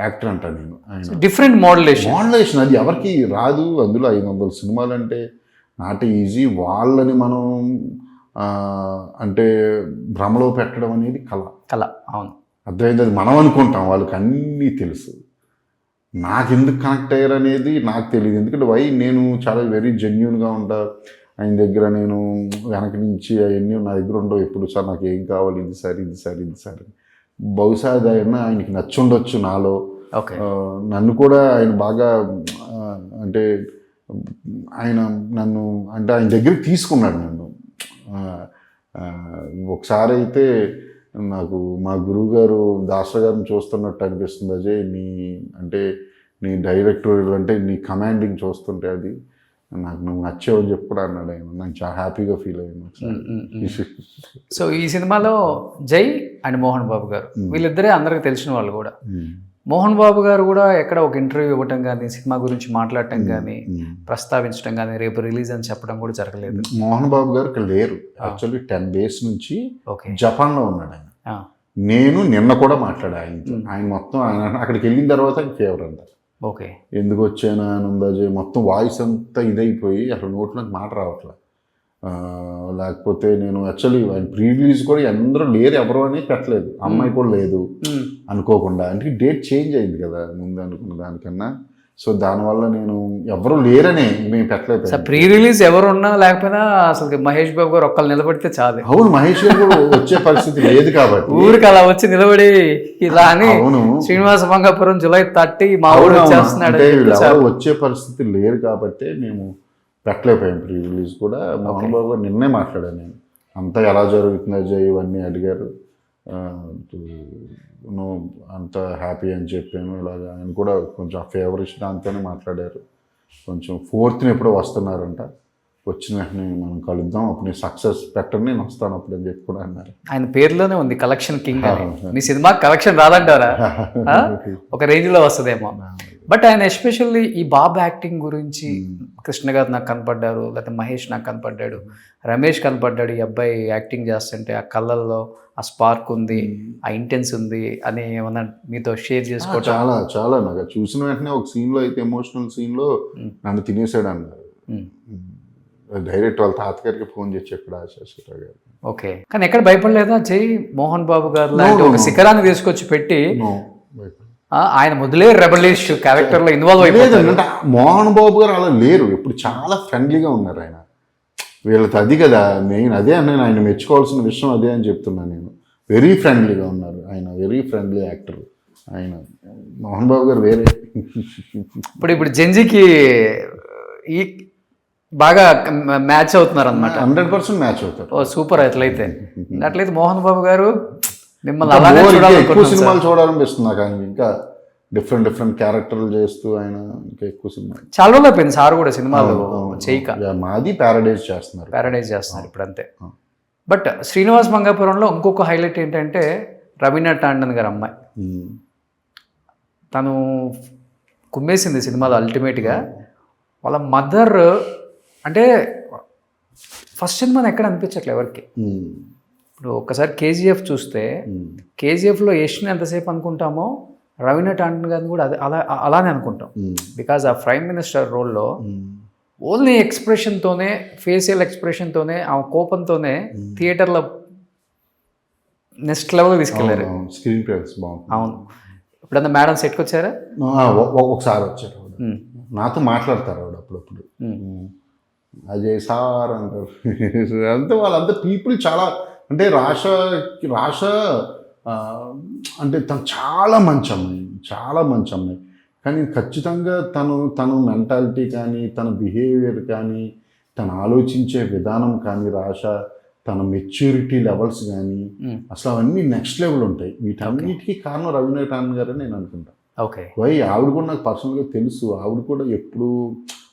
[SPEAKER 3] actor అంట నేను. ఆయన
[SPEAKER 2] డిఫరెంట్ మోడలేషన్
[SPEAKER 3] అది ఎవరికి రాదు. అందులో 500 సినిమాలు అంటే నాట్ ఈజీ. వాళ్ళని మనం అంటే భ్రమలో పెట్టడం అనేది కళ.
[SPEAKER 2] అవును,
[SPEAKER 3] అర్థమైంది. అది మనం అనుకుంటాం, వాళ్ళకి అన్నీ తెలుసు. నాకు ఎందుకు కనెక్ట్ అయ్యారు అనేది నాకు తెలియదు. ఎందుకంటే నేను చాలా వెరీ జెన్యున్గా ఉంటా. ఆయన దగ్గర నేను వెనక నుంచి అవన్నీ నా దగ్గర ఉండవు ఎప్పుడు. సార్ నాకు ఏం కావాలి, ఇది సార్. బహుశా అది ఆయనకి నచ్చుండొచ్చు నాలో. నన్ను కూడా ఆయన బాగా అంటే ఆయన నన్ను అంటే ఆయన దగ్గరికి తీసుకున్నాడు నన్ను. ఒకసారి అయితే నాకు మా గురువు గారు దాసరి గారిని చూస్తున్నట్టు అనిపిస్తుంది. అజయ్ నీ డైరెక్టోరియల్ అంటే నీ కమాండింగ్ చూస్తుంటే అది నాకు నువ్వు నచ్చావు అని చెప్పి కూడా అన్నాడు ఆయన. నాకు చాలా హ్యాపీగా ఫీల్ అయ్యాను.
[SPEAKER 2] సో ఈ సినిమాలో జై అండ్ మోహన్ బాబు గారు వీళ్ళిద్దరే అందరికి తెలిసిన వాళ్ళు కూడా. మోహన్ బాబు గారు కూడా ఎక్కడ ఒక ఇంటర్వ్యూ ఇవ్వటం కానీ, సినిమా గురించి మాట్లాడటం కానీ, ప్రస్తావించడం కానీ, రేపు రిలీజ్ అని చెప్పడం కూడా జరగలేదు.
[SPEAKER 3] మోహన్ బాబు గారు ఇక్కడ లేరు. యాక్చువల్లీ 10 days నుంచి జపాన్లో ఉన్నాడు ఆయన. నేను నిన్న కూడా మాట్లాడా ఆయన మొత్తం ఆయన అక్కడికి వెళ్ళిన తర్వాత ఫేవర్ అంటారు. ఎందుకు వచ్చానా అని ఉందాజే మొత్తం వాయిస్ అంతా ఇదైపోయి అసలు నోట్లోకి మాట రావట్లే. లేకపోతే నేను యాక్చువల్లీ ఆయన ప్రీ రిలీజ్ కూడా అందరూ లేరు, ఎవరు అని పెట్టలేదు. అమ్మాయి కూడా లేదు అనుకోకుండా. అంటే డేట్ చేంజ్ అయింది కదా ముందు అనుకున్న దానికన్నా. సో దానివల్ల నేను ఎవరు లేరని మేము పెట్టలేదు.
[SPEAKER 2] ప్రీ రిలీజ్ ఎవరు ఉన్నా లేకపోయినా అసలు మహేష్ బాబు గారు ఒక్కళ్ళు నిలబడితే చాలు.
[SPEAKER 3] అవును, మహేష్ గారు వచ్చే పరిస్థితి లేదు కాబట్టి
[SPEAKER 2] ఊరికి అలా వచ్చి నిలబడి ఇలా అని శ్రీనివాస మంగాపురం July 30 మా ఊరు వచ్చేస్తున్నాడు
[SPEAKER 3] వచ్చే పరిస్థితి లేరు కాబట్టి మేము పెట్టలేకపోయాం ప్రీ రిలీజ్ కూడా. మోహన్ బాబు గారు నిన్నే మాట్లాడాను నేను. అంతా ఎలా జరుగుతుందో అజయ్ ఇవన్నీ అడిగారు. నువ్వు అంత హ్యాపీ అని చెప్పాను. ఇలాగ ఆయన కూడా కొంచెం ఫేవర్ ఇచ్చి దాంతోనే మాట్లాడారు. కొంచెం 4th ఎప్పుడో వస్తున్నారంట. వచ్చిన వెంటనే మనం కలుద్దాం, అప్పుడు నేను సక్సెస్ పెట్టండి, నేను వస్తాను అప్పుడు అని చెప్పి కూడా అన్నారు.
[SPEAKER 2] ఆయన పేరులోనే ఉంది కలెక్షన్ కింగ్. మీ సినిమా కలెక్షన్ రాదంటారా? ఒక రేంజ్లో వస్తుందేమో. బట్ ఆయన ఎస్పెషల్లీ ఈ బాబు యాక్టింగ్ గురించి, కృష్ణ గారు నాకు కనపడ్డారు, లేకపోతే మహేష్ నాకు కనపడ్డాడు, రమేష్ కనపడ్డాడు. ఈ అబ్బాయి యాక్టింగ్ చేస్తుంటే ఆ కళ్ళల్లో ఆ స్పార్క్ ఉంది, ఆ ఇంటెన్స్ ఉంది అని ఏమన్నా మీతో షేర్ చేసుకోవటం?
[SPEAKER 3] చాలా చాలా నాకు చూసిన వెంటనే ఒక సీన్లో అయితే ఎమోషనల్ సీన్లో నన్ను తినేసాడు అన్నారు. డైరెక్ట్ వాళ్ళ తాతగారికి ఫోన్ చేసి చెప్పాడు ఆశీర్వాదరావు గారు.
[SPEAKER 2] ఓకే, కానీ ఎక్కడ భయపడలేదా జై? మోహన్ బాబు గారు లాంటి ఒక శిఖరాన్ని తీసుకొచ్చి పెట్టి ఆయన మొదలే రెబలిష్ క్యారెక్టర్లో ఇన్వాల్వ్ అయిపోయారు.
[SPEAKER 3] మోహన్ బాబు గారు అలా లేరు, ఇప్పుడు చాలా ఫ్రెండ్లీగా ఉన్నారు ఆయన. వీళ్ళకి అది కదా మెయిన్, అదే నేను ఆయన మెచ్చుకోవాల్సిన విషయం అదే అని చెప్తున్నాను నేను. వెరీ ఫ్రెండ్లీగా ఉన్నారు ఆయన, వెరీ ఫ్రెండ్లీ యాక్టర్ ఆయన. మోహన్ బాబు గారు వేరే.
[SPEAKER 2] ఇప్పుడు జెంజీకి ఈ బాగా మ్యాచ్ అవుతున్నారు అనమాట.
[SPEAKER 3] 100% మ్యాచ్ అవుతారు.
[SPEAKER 2] ఓ సూపర్. అట్లయితే మోహన్ బాబు గారు మిమ్మల్ని
[SPEAKER 3] ఎక్కువ సినిమాలు చూడాలనిపిస్తుంది నాకు. ఆయన ఇంకా డిఫరెంట్ క్యారెక్టర్లు చేస్తూ ఆయన ఇంకా ఎక్కువ సినిమా
[SPEAKER 2] చాలా రోజులు అయిపోయింది. సార్ కూడా సినిమాలు చేయక.
[SPEAKER 3] మాది ప్యారడైజ్ చేస్తున్నారు
[SPEAKER 2] ఇప్పుడు అంతే. బట్ శ్రీనివాస్ మంగాపురంలో ఇంకొక హైలైట్ ఏంటంటే రవీనా టాండన్ గారు అమ్మాయి, తను కుమ్మేసింది సినిమాలో అల్టిమేట్గా. వాళ్ళ మదర్ అంటే ఫస్ట్ సినిమాని ఎక్కడ అనిపించట్లే ఎవరికి. ఇప్పుడు ఒక్కసారి KGF చూస్తే KGFలో యష్ని ఎంతసేపు అనుకుంటామో రవీనా టాండన్ గారిని కూడా అలానే అనుకుంటాం. బికాజ్ ఆ ప్రైమ్ మినిస్టర్ రోల్లో ఓన్లీ ఎక్స్ప్రెషన్తోనే, ఫేషియల్ ఎక్స్ప్రెషన్తోనే, ఆ కోపంతోనే థియేటర్లో నెక్స్ట్ లెవెల్ తీసుకెళ్లారు.
[SPEAKER 3] స్క్రీన్ ప్లేస్ బాగుంది.
[SPEAKER 2] అవును. ఇప్పుడన్నా మేడం సెట్కి వచ్చారా?
[SPEAKER 3] ఒకసారి వచ్చారు, నాతో మాట్లాడతారు ఆవిడ అప్పుడప్పుడు. అజయ్ సార్ అంటారు. అంతే వాళ్ళంతా పీపుల్ చాలా అంటే రాష అంటే తను చాలా మంచి అమ్మాయి. కానీ ఖచ్చితంగా తను మెంటాలిటీ కానీ, తన బిహేవియర్ కానీ, తను ఆలోచించే విధానం కానీ, రాష తన మెచ్యూరిటీ లెవెల్స్ కానీ అసలు అవన్నీ నెక్స్ట్ లెవెల్ ఉంటాయి. వీటన్నిటికీ కారణం రవీనా టండన్ గారు అని నేను అనుకుంటాను.
[SPEAKER 2] ఓకే.
[SPEAKER 3] ఆవిడ కూడా నాకు పర్సనల్గా తెలుసు. ఆవిడ కూడా ఎప్పుడు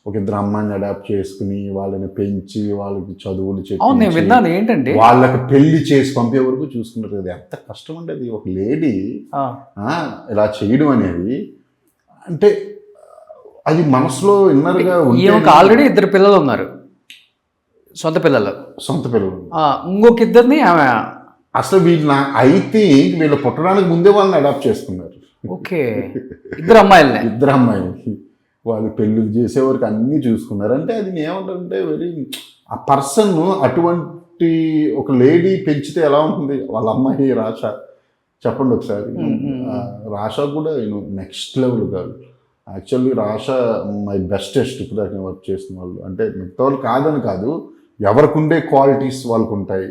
[SPEAKER 3] ఒక ఇద్దరు అమ్మాయిని అడాప్ట్ చేసుకుని వాళ్ళని పెంచి వాళ్ళకి చదువులు
[SPEAKER 2] చెప్పి ఏంటంటే
[SPEAKER 3] వాళ్ళకి పెళ్లి చేసి పంపే వరకు చూసుకున్నారు కదా. ఎంత కష్టం అంటే అది ఒక లేడీ ఇలా చేయడం అనేది. అంటే అది మనసులో ఇన్నర్గా
[SPEAKER 2] ఆల్రెడీ 2 పిల్లలు ఉన్నారు, సొంత పిల్లలు. ఇంకొక ఇద్దరిని ఆమె
[SPEAKER 3] అసలు వీళ్ళు అయితే వీళ్ళు పుట్టడానికి ముందే వాళ్ళని అడాప్ట్ చేసుకున్నారు.
[SPEAKER 2] ఓకే. 2 అమ్మాయిలని
[SPEAKER 3] 2 అమ్మాయిలకి వాళ్ళు పెళ్ళిళ్ళు చేసే వరకు అన్నీ చూసుకున్నారు. అంటే అది ఏమంటారంటే వెరీ ఆ పర్సన్ అటువంటి ఒక లేడీ పెంచితే ఎలా ఉంటుంది. వాళ్ళ అమ్మాయి రాష చెప్పండి ఒకసారి. రాష కూడా నెక్స్ట్ లెవెల్ కాదు. యాక్చువల్లీ రాష మై బెస్టెస్ట్ ఇప్పుడు దాకా వర్క్ చేసిన వాళ్ళు. అంటే మిగతా వాళ్ళు కాదని కాదు, ఎవరికి ఉండే క్వాలిటీస్ వాళ్ళకు ఉంటాయి.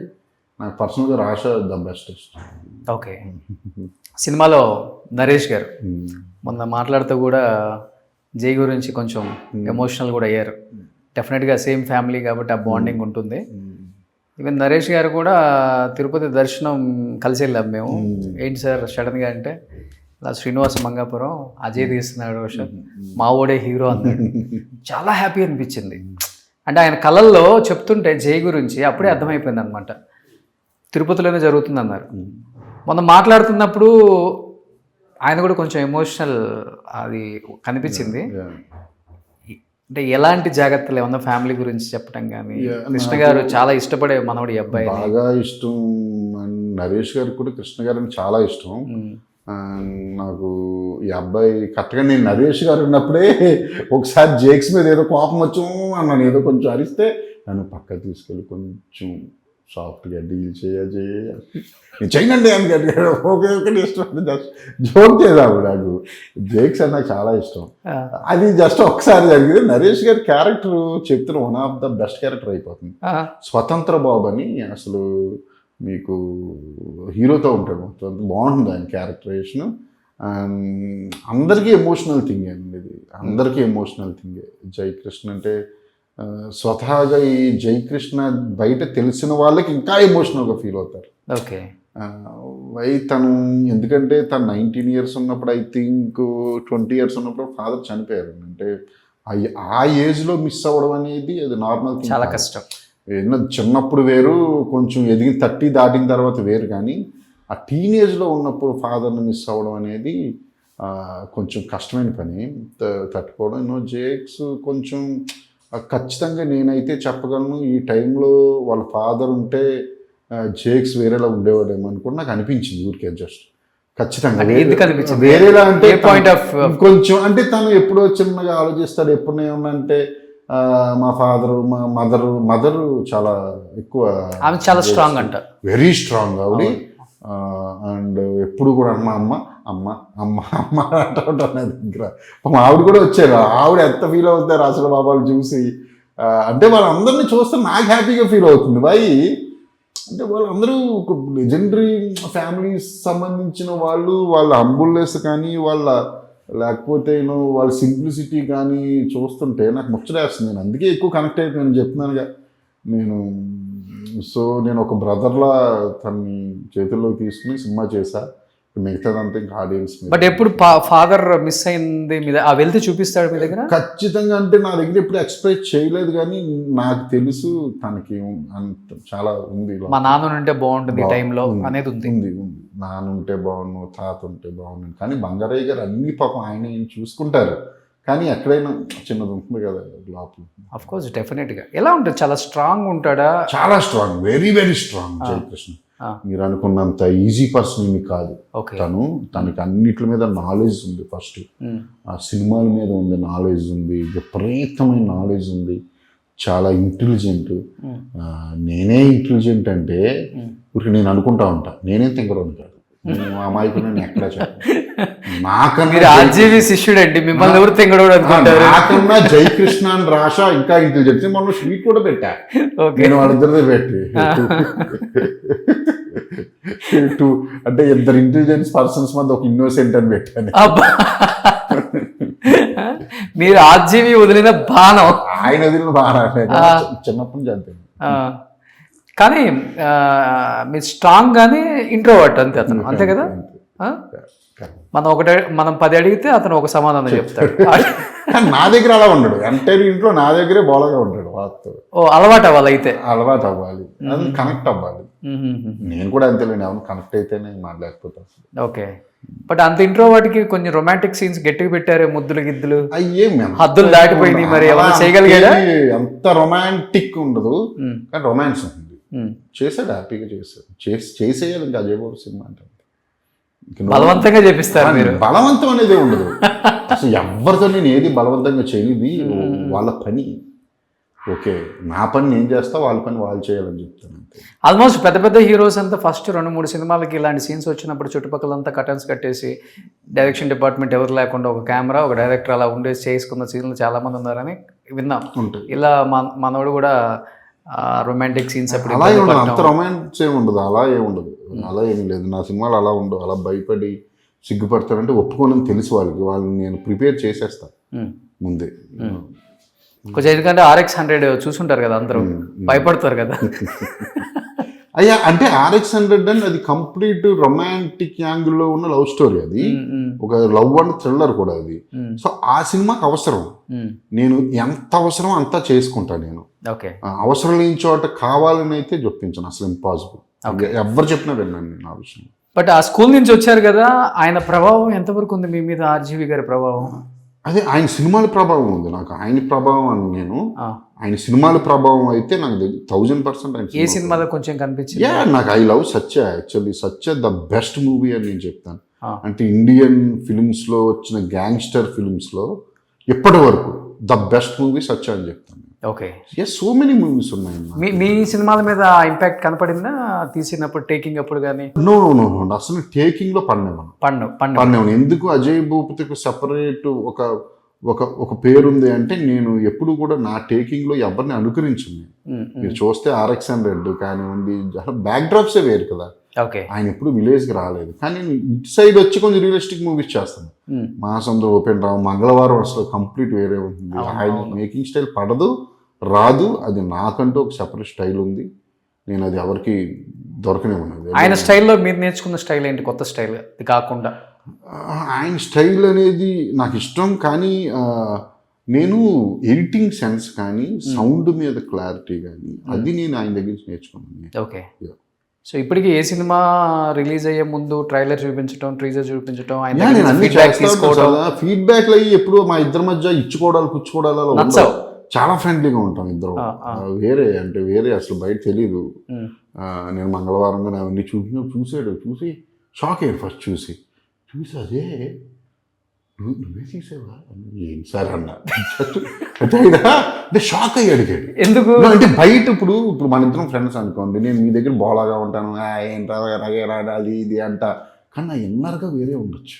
[SPEAKER 3] నాకు పర్సనల్గా రాష ద బెస్టెస్ట్.
[SPEAKER 2] ఓకే. సినిమాలో నరేష్ గారు మొన్న మాట్లాడుతూ కూడా జై గురించి కొంచెం ఎమోషనల్ కూడా అయ్యారు. డెఫినెట్గా సేమ్ ఫ్యామిలీ కాబట్టి ఆ బాండింగ్ ఉంటుంది. ఈవెన్ నరేష్ గారు కూడా తిరుపతి దర్శనం కలిసి వెళ్ళాం మేము. ఏంటి సార్ సడన్గా అంటే అలా శ్రీనివాస మంగాపురం అజయ్ తీస్తున్నాడు, మా ఓడే హీరో అన్నాడు. చాలా హ్యాపీ అనిపించింది. అంటే ఆయన కళల్లో చెప్తుంటే జై గురించి అప్పుడే అర్థమైపోయింది అనమాట. తిరుపతిలోనే జరుగుతుంది అన్నారు. మొన్న మాట్లాడుతున్నప్పుడు ఆయన కూడా కొంచెం ఎమోషనల్ అది కనిపించింది. అంటే ఎలాంటి జాగ్రత్తలు ఏమన్నా ఫ్యామిలీ గురించి చెప్పడం కానీ. కృష్ణ గారు చాలా ఇష్టపడే మనవడు ఈ అబ్బాయి,
[SPEAKER 3] బాగా ఇష్టం. నరేష్ గారికి కూడా కృష్ణ గారిని చాలా ఇష్టం. నాకు ఈ అబ్బాయి కరెక్ట్గా నేను నరేష్ గారు ఉన్నప్పుడే ఒకసారి జేక్స్ మీద ఏదో కోపం వచ్చాం అన్నాను. ఏదో కొంచెం అరిస్తే నన్ను పక్క తీసుకెళ్ళి కొంచెం సాఫ్ట్గా డీల్ చేయండి అని ఓకే ఇష్టం జస్ట్ జోక్ చేద్దాము. నాకు జేక్స్ అని నాకు చాలా ఇష్టం. అది జస్ట్ ఒకసారి జరిగింది. నరేష్ గారి క్యారెక్టర్ చెప్తున్న one of the best character అయిపోతుంది. స్వతంత్ర బాబు అని అసలు మీకు హీరోతో ఉంటాడు, బాగుంటుంది ఆయన క్యారెక్టరైజేషన్. అందరికీ ఎమోషనల్ థింగ్ అండి ఇది, అందరికీ ఎమోషనల్ థింగే. జయకృష్ణ అంటే స్వతహాగా ఈ జయకృష్ణ బయట తెలిసిన వాళ్ళకి ఇంకా ఎమోషనల్గా ఫీల్ అవుతారు.
[SPEAKER 2] ఓకే.
[SPEAKER 3] తను ఎందుకంటే తను 19 years ఉన్నప్పుడు, ఐ థింక్ 20 years ఉన్నప్పుడు ఫాదర్ చనిపోయారు. అంటే ఆ ఏజ్లో మిస్ అవ్వడం అనేది అది నార్మల్,
[SPEAKER 2] చాలా కష్టం.
[SPEAKER 3] చిన్నప్పుడు వేరు, కొంచెం ఎదిగిన 30 దాటిన తర్వాత వేరు. కానీ ఆ టీనేజ్లో ఉన్నప్పుడు ఫాదర్ని మిస్ అవ్వడం అనేది కొంచెం కష్టమైన పని, తట్టుకోవడం. జేక్స్ కొంచెం ఖచ్చితంగా నేనైతే చెప్పగలను, ఈ టైంలో వాళ్ళ ఫాదర్ ఉంటే జేక్స్ వేరేలా ఉండేవాడేమో అనుకుని నాకు అనిపించింది. ఊరికే జస్ట్ ఖచ్చితంగా వేరేలా అంటే
[SPEAKER 2] పాయింట్ ఆఫ్
[SPEAKER 3] కొంచెం అంటే తను ఎప్పుడో చిన్నగా ఆలోచిస్తాడు. ఎప్పుడు ఏమన్నా అంటే మా ఫాదరు, మా మదరు చాలా ఎక్కువ,
[SPEAKER 2] ఆమె చాలా స్ట్రాంగ్ అంట,
[SPEAKER 3] వెరీ స్ట్రాంగ్ ఆవిడ. అండ్ ఎప్పుడు కూడా అమ్మ అమ్మ అమ్మ అమ్మ అమ్మ అంటూ నా దగ్గర ఆవిడ కూడా వచ్చారు. ఆవిడ ఎంత ఫీల్ అవుతారు అసలు బాబాలు చూసి. అంటే వాళ్ళందరినీ చూస్తే నాకు హ్యాపీగా ఫీల్ అవుతుంది. అంటే వాళ్ళందరూ ఒక లెజెండరీ ఫ్యామిలీస్ సంబంధించిన వాళ్ళు. వాళ్ళ హంబుల్నెస్ కానీ, వాళ్ళ లేకపోతే వాళ్ళ సింప్లిసిటీ కానీ చూస్తుంటే నాకు ముచ్చటేస్తుంది. నేను అందుకే ఎక్కువ కనెక్ట్ అయిపోయాను చెప్తున్నానుగా. నేను ఒక బ్రదర్లా తన్ని చేతుల్లోకి తీసుకుని సినిమా చేశా. మిగతాదంతా ఇంకా ఆడియన్స్.
[SPEAKER 2] బట్ ఎప్పుడు ఫాదర్ మిస్ అయింది మీద ఆ వెళ్తే చూపిస్తాడు మీ దగ్గర?
[SPEAKER 3] ఖచ్చితంగా. అంటే నా దగ్గర ఎప్పుడు ఎక్స్ప్రెస్ చేయలేదు, కానీ నాకు తెలుసు తనకి అంత చాలా ఉంది.
[SPEAKER 2] మా నాన్న ఉంటే బాగుంటుంది టైంలో అనేది ఉంది.
[SPEAKER 3] నాన్న ఉంటే బాగుండు, తాత ఉంటే బాగుండు. కానీ బంగారయ్య గారు అన్ని పాపం ఆయన చూసుకుంటారు. కానీ ఎక్కడైనా చిన్నది ఉంటుంది కదా లోపల.
[SPEAKER 2] అఫ్ కోర్స్, డెఫినెట్గా. ఎలా ఉంటుంది? చాలా స్ట్రాంగ్ ఉంటాడా?
[SPEAKER 3] చాలా strong, very very strong. Jayakrishna మీరు అనుకున్నంత ఈజీ పర్సన్ ఏమి కాదు. తనకి అన్నిటి మీద నాలెడ్జ్ ఉంది. ఫస్ట్ ఆ సినిమాల మీద ఉంది నాలెడ్జ్, ఉంది విపరీతమైన నాలెడ్జ్ ఉంది. చాలా ఇంటెలిజెంట్. నేనే ఇంటెలిజెంట్ అంటే ఇప్పుడు నేను అనుకుంటా ఉంటా, నేనే తింగరోని కాదు, అమాయకుడు నేను ఎక్కడా చెప్పను.
[SPEAKER 2] నాకన్నా శిష్యుడండి, మిమ్మల్ని ఎవరు తింగరోడు అనుకుంటారు?
[SPEAKER 3] నాకన్నా జయకృష్ణ అని రాష ఇంకా ఇంటెలిజెంట్. మనం స్వీట్ కూడా పెట్టా, నేను వాళ్ళిద్దరిదే పెట్టి అంటే ఇద్దరు ఇంటెలిజెన్స్ పర్సన్స్ మధ్య ఒక ఇన్నోసెంట్ అని పెట్టాను.
[SPEAKER 2] మీరు ఆర్జీవి వదిలిన బాణం,
[SPEAKER 3] ఆయన వదిలిన బాణం చిన్నప్పటి నుంచి అంతే.
[SPEAKER 2] కానీ మీరు స్ట్రాంగ్ గానీ ఇంట్రోవర్ట్ అంతే అతను, అంతే కదా? ఆ? మనం 10 అడిగితే అతను ఒక సమాధానం చెప్తాడు.
[SPEAKER 3] కానీ నా దగ్గర అలా ఉండడు, అంటే ఇంట్లో నా దగ్గరే బోలగా ఉంటాడు. వాస్తు
[SPEAKER 2] అలవాటు అవ్వాలి, అయితే
[SPEAKER 3] అలవాటు అవ్వాలి, అది కనెక్ట్ అవ్వాలి. నేను కూడా అంతేలేండి, అవును కనెక్ట్ అయితేనే మాట్లాడకపోతా.
[SPEAKER 2] ఓకే, బట్ అంత ఇంట్రోవర్ట్కి కొంచెం రొమాంటిక్ సీన్స్ గట్టిగా పెట్టారు, ముద్దులు గిద్దులు
[SPEAKER 3] అయ్యేం
[SPEAKER 2] హద్దులు దాటిపోయింది. మరి ఏమైనా చేయగలిగాడా?
[SPEAKER 3] అంత రొమాంటిక్ ఉండదు, కానీ రొమాన్స్ ఉంది. చేశాడు, హ్యాపీగా చేశాడు. చేసేయాలి ఇంకా అజయ్ బాబు సినిమా అంటే.
[SPEAKER 2] బలవంతంగా చేపిస్తారు మీరు?
[SPEAKER 3] బలవంతం అనేది ఉండదు అసలు, ఎవరితో నేను ఏది బలవంతంగా చేయనిది, వాళ్ళ పని. ఓకే, నా పని నేను చేస్తా, వాళ్ళ పని వాళ్ళు చేయాలని చెప్తాను అంతే.
[SPEAKER 2] ఆల్మోస్ట్ పెద్ద పెద్ద హీరోస్ అంతా ఫస్ట్ 2-3 సినిమాలకి ఇలాంటి సీన్స్ వచ్చినప్పుడు చుట్టుపక్కలంతా కటన్స్ కట్టేసి డైరెక్షన్ డిపార్ట్మెంట్ ఎవరు లేకుండా ఒక కెమెరా, ఒక డైరెక్టర్ అలా ఉండేసి చేసుకున్న సీన్లు చాలా మంది ఉన్నారని విన్నాం. ఇలా మనోడు కూడా రొమాంటిక్ సీన్స్ అప్పుడు
[SPEAKER 3] అలా ఉండదు, అంత రొమాన్స్ ఏమి ఉండదు, అలా ఏమి ఉండదు, అలా ఏమి లేదు. నా సినిమాలు అలా ఉండవు. అలా భయపడి సిగ్గుపడతారంటే ఒప్పుకోనని తెలుసు వాళ్ళని నేను ప్రిపేర్ చేసేస్తా ముందే.
[SPEAKER 2] కొంచెం ఎందుకంటే RX-100 చూసుంటారు కదా, అందరూ భయపడతారు కదా.
[SPEAKER 3] అయ్యా అంటే RX-100 అని అది కంప్లీట్ రొమాంటిక్ యాంగిల్లో ఉన్న లవ్ స్టోరీ. అది ఒక లవ్ అండ్ థ్రిల్లర్ కూడా అది. సో ఆ సినిమాకి అవసరం, నేను ఎంత అవసరం అంతా చేసుకుంటా నేను. అవసరం లేని చోట కావాలని అయితే చొప్పించను, అసలు ఇంపాసిబుల్. ఎవరు చెప్పినా విన్నాను నేను ఆ విషయం.
[SPEAKER 2] బట్ ఆ స్కూల్ నుంచి వచ్చారు కదా, ఆయన ప్రభావం ఎంతవరకు ఉంది మీ మీద, RGV గారి ప్రభావం?
[SPEAKER 3] అదే ఆయన సినిమాల ప్రభావం ఉంది నాకు, ఆయన ప్రభావం అని నేను. ఆయన సినిమాల ప్రభావం అయితే నాకు 1000% ఆయన.
[SPEAKER 2] ఏ సినిమాలో కొంచెం కనిపించింది?
[SPEAKER 3] నాకు I love Satya, actually Satya the best movie అని నేను చెప్తాను. అంటే ఇండియన్ ఫిల్మ్స్ లో వచ్చిన గ్యాంగ్స్టర్ ఫిల్మ్స్ లో ఇప్పటి వరకు ద బెస్ట్ మూవీ సత్య అని చెప్తాను.
[SPEAKER 2] ఓకే,
[SPEAKER 3] సో మెనీ మూవీస్ ఉన్నాయి.
[SPEAKER 2] మీ సినిమాల మీద ఇంపాక్ట్ కనపడిందా తీసినప్పుడు, టేకింగ్ అప్పుడు కానీ?
[SPEAKER 3] నో అసలు టేకింగ్ లో పడినాను. ఎందుకు అజయ్ భూపతికి సెపరేట్ ఒక పేరుంది అంటే, నేను ఎప్పుడు కూడా నా టేకింగ్ లో ఎవరిని అనుకరించింది. మీరు చూస్తే RX-100 కానివ్వండి, బ్యాక్ డ్రాప్సే వేరు కదా. ఆయన ఎప్పుడు విలేజ్ కి రాలేదు, కానీ ఇటు సైడ్ వచ్చి కొంచెం రియలిస్టిక్ మూవీస్ చేస్తాను. మాసంలో ఓపెన్ రావు, మంగళవారం అసలు కంప్లీట్ వేరే ఉంటుంది. ఆయన మేకింగ్ స్టైల్ పడదు, రాదు, అది నాకంటూ ఒక సెపరేట్ స్టైల్ ఉంది. నేను అది ఎవరికి దొరకనే ఉన్నది.
[SPEAKER 2] ఆయన స్టైల్లో మీరు నేర్చుకున్న స్టైల్ ఏంటి, కొత్త స్టైల్ ఇది కాకుండా?
[SPEAKER 3] ఆయన స్టైల్ అనేది నాకు ఇష్టం, కానీ నేను ఎడిటింగ్ సెన్స్ కానీ సౌండ్ మీద క్లారిటీ కానీ అది నేను ఆయన దగ్గర నుంచి నేర్చుకున్నాను.
[SPEAKER 2] ఓకే, సో ఇప్పటికి ఏ సినిమా రిలీజ్ అయ్యే ముందు ట్రైలర్ చూపించడం, ట్రీజర్ చూపించడం,
[SPEAKER 3] ఫీడ్బ్యాక్ అయ్యి ఎప్పుడు మా ఇద్దరి మధ్య ఇచ్చుకోవడాలు పుచ్చుకోవడాలు చాలా ఫ్రెండ్లీగా ఉంటాం ఇద్దరు. వేరే అసలు బయట తెలీదు. నేను మంగళవారంగా అవన్నీ చూసి షాక్ అయ్యాడు. ఫస్ట్ చూసి అదే నువ్వే తీసావా ఏం సార్ అన్న అంటే షాక్ అయ్యి అడిగాడు.
[SPEAKER 2] ఎందుకు
[SPEAKER 3] అంటే బయట ఇప్పుడు మన ఇద్దరం ఫ్రెండ్స్ అనుకోండి, నేను మీ దగ్గర బోలాగా ఉంటాను, ఏంట్రా అది ఇది అంట, కానీ నా ఇన్నర్గా వేరే ఉండొచ్చు.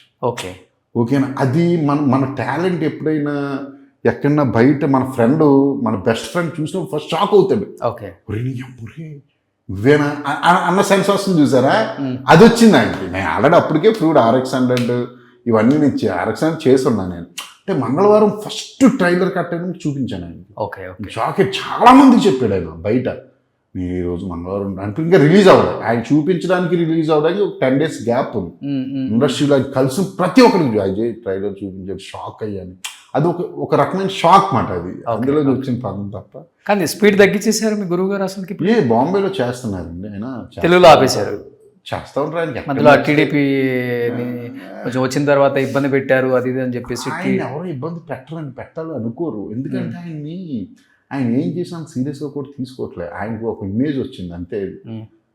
[SPEAKER 3] ఓకేనా, అది మన టాలెంట్ ఎప్పుడైనా ఎక్కడన్నా బయట మన బెస్ట్ ఫ్రెండ్ చూసినప్పుడు ఫస్ట్ షాక్ అవుతాడు. నువ్వేనా అన్న సెన్స్ వస్తుంది చూసారా, అది వచ్చింది ఆయనకి. నేను ఆల్రెడీ అప్పటికే ప్రూవ్డ్ RX-100 ఇవన్నీ నేను RX-100 చేస్తున్నా. నేను అంటే మంగళవారం ఫస్ట్ ట్రైలర్ కట్టడానికి చూపించాను ఆయనకి. షాక్ చాలా మందికి చెప్పాడు ఆయన బయట, నేను ఈరోజు మంగళవారం అంటే ఇంకా రిలీజ్ అవ్వదు. ఆయన చూపించడానికి రిలీజ్ అవ్వడానికి ఒక 10 days గ్యాప్ ఉంది. ఇండస్ట్రీలో కలిసి ప్రతి ఒక్కరికి అజయ్ ట్రైలర్ చూపించాడు, షాక్ అయ్యాను. అది ఒక రకమైన షాక్ మాట, అది అందులో వచ్చిన పదం తప్ప.
[SPEAKER 2] కానీ స్పీడ్ తగ్గించేశారు మీ గురువు గారు అసలు?
[SPEAKER 3] బాంబేలో చేస్తున్నారండి ఆయన,
[SPEAKER 2] తెలుగులో ఆపేశారు.
[SPEAKER 3] చేస్తా ఉంటారు.
[SPEAKER 2] మధ్యలో టీడీపీ కొంచెం వచ్చిన తర్వాత ఇబ్బంది పెట్టారు, అది ఇది అని చెప్పేసి.
[SPEAKER 3] ఎవరు ఇబ్బంది పెట్టాలి అనుకోరు, ఎందుకంటే ఆయన ఏం చేసినా సీరియస్గా కూడా తీసుకోవట్లేదు. ఆయనకు ఒక ఇమేజ్ వచ్చింది అంతే.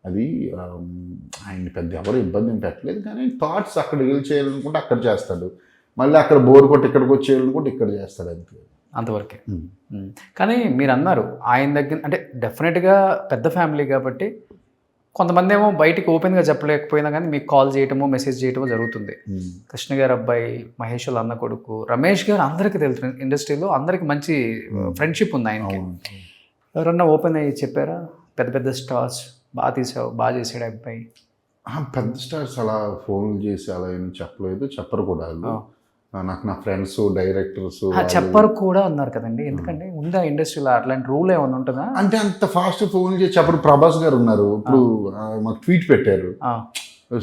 [SPEAKER 3] అది ఆయన పెద్ద ఎవరు ఇబ్బంది పెట్టలేదు, కానీ థాట్స్ అక్కడ డీల్ చేయాలనుకుంటే అక్కడ చేస్తాడు, మళ్ళీ అక్కడ బోర్ కొట్టి ఇక్కడికి వచ్చేయాలనుకుంటే ఇక్కడ చేస్తాడు,
[SPEAKER 2] అంతవరకే. కానీ మీరు అన్నారు ఆయన దగ్గర అంటే డెఫినెట్గా పెద్ద ఫ్యామిలీ కాబట్టి కొంతమంది ఏమో బయటికి ఓపెన్గా చెప్పలేకపోయినా కానీ మీకు కాల్ చేయటమో మెసేజ్ చేయటమో జరుగుతుంది. కృష్ణ గారు అబ్బాయి, మహేష్ వాళ్ళ అన్న కొడుకు, రమేష్ గారు అందరికీ తెలుసు, ఇండస్ట్రీలో అందరికి మంచి ఫ్రెండ్షిప్ ఉంది ఆయనకి. ఎవరన్నా ఓపెన్ అయ్యి చెప్పారా, పెద్ద స్టార్స్ బాగా తీసావు, బాగా చేసాడు అబ్బాయి?
[SPEAKER 3] పెద్ద స్టార్స్ అలా ఫోన్లు చేసి అలా ఏమి చెప్పలేదు, చెప్పరు కూడా. నాకు నా ఫ్రెండ్స్ డైరెక్టర్స్
[SPEAKER 2] చెప్పరు కూడా అన్నారు కదండి, ఎందుకంటే ఉందా ఇండస్ట్రీలో అట్లాంటి రూల్ ఏమైనా ఉంటుందా?
[SPEAKER 3] అంటే అంత ఫాస్ట్ ఫోన్ చేసి అప్పుడు ప్రభాస్ గారు ఉన్నారు, ఇప్పుడు మాకు ట్వీట్ పెట్టారు.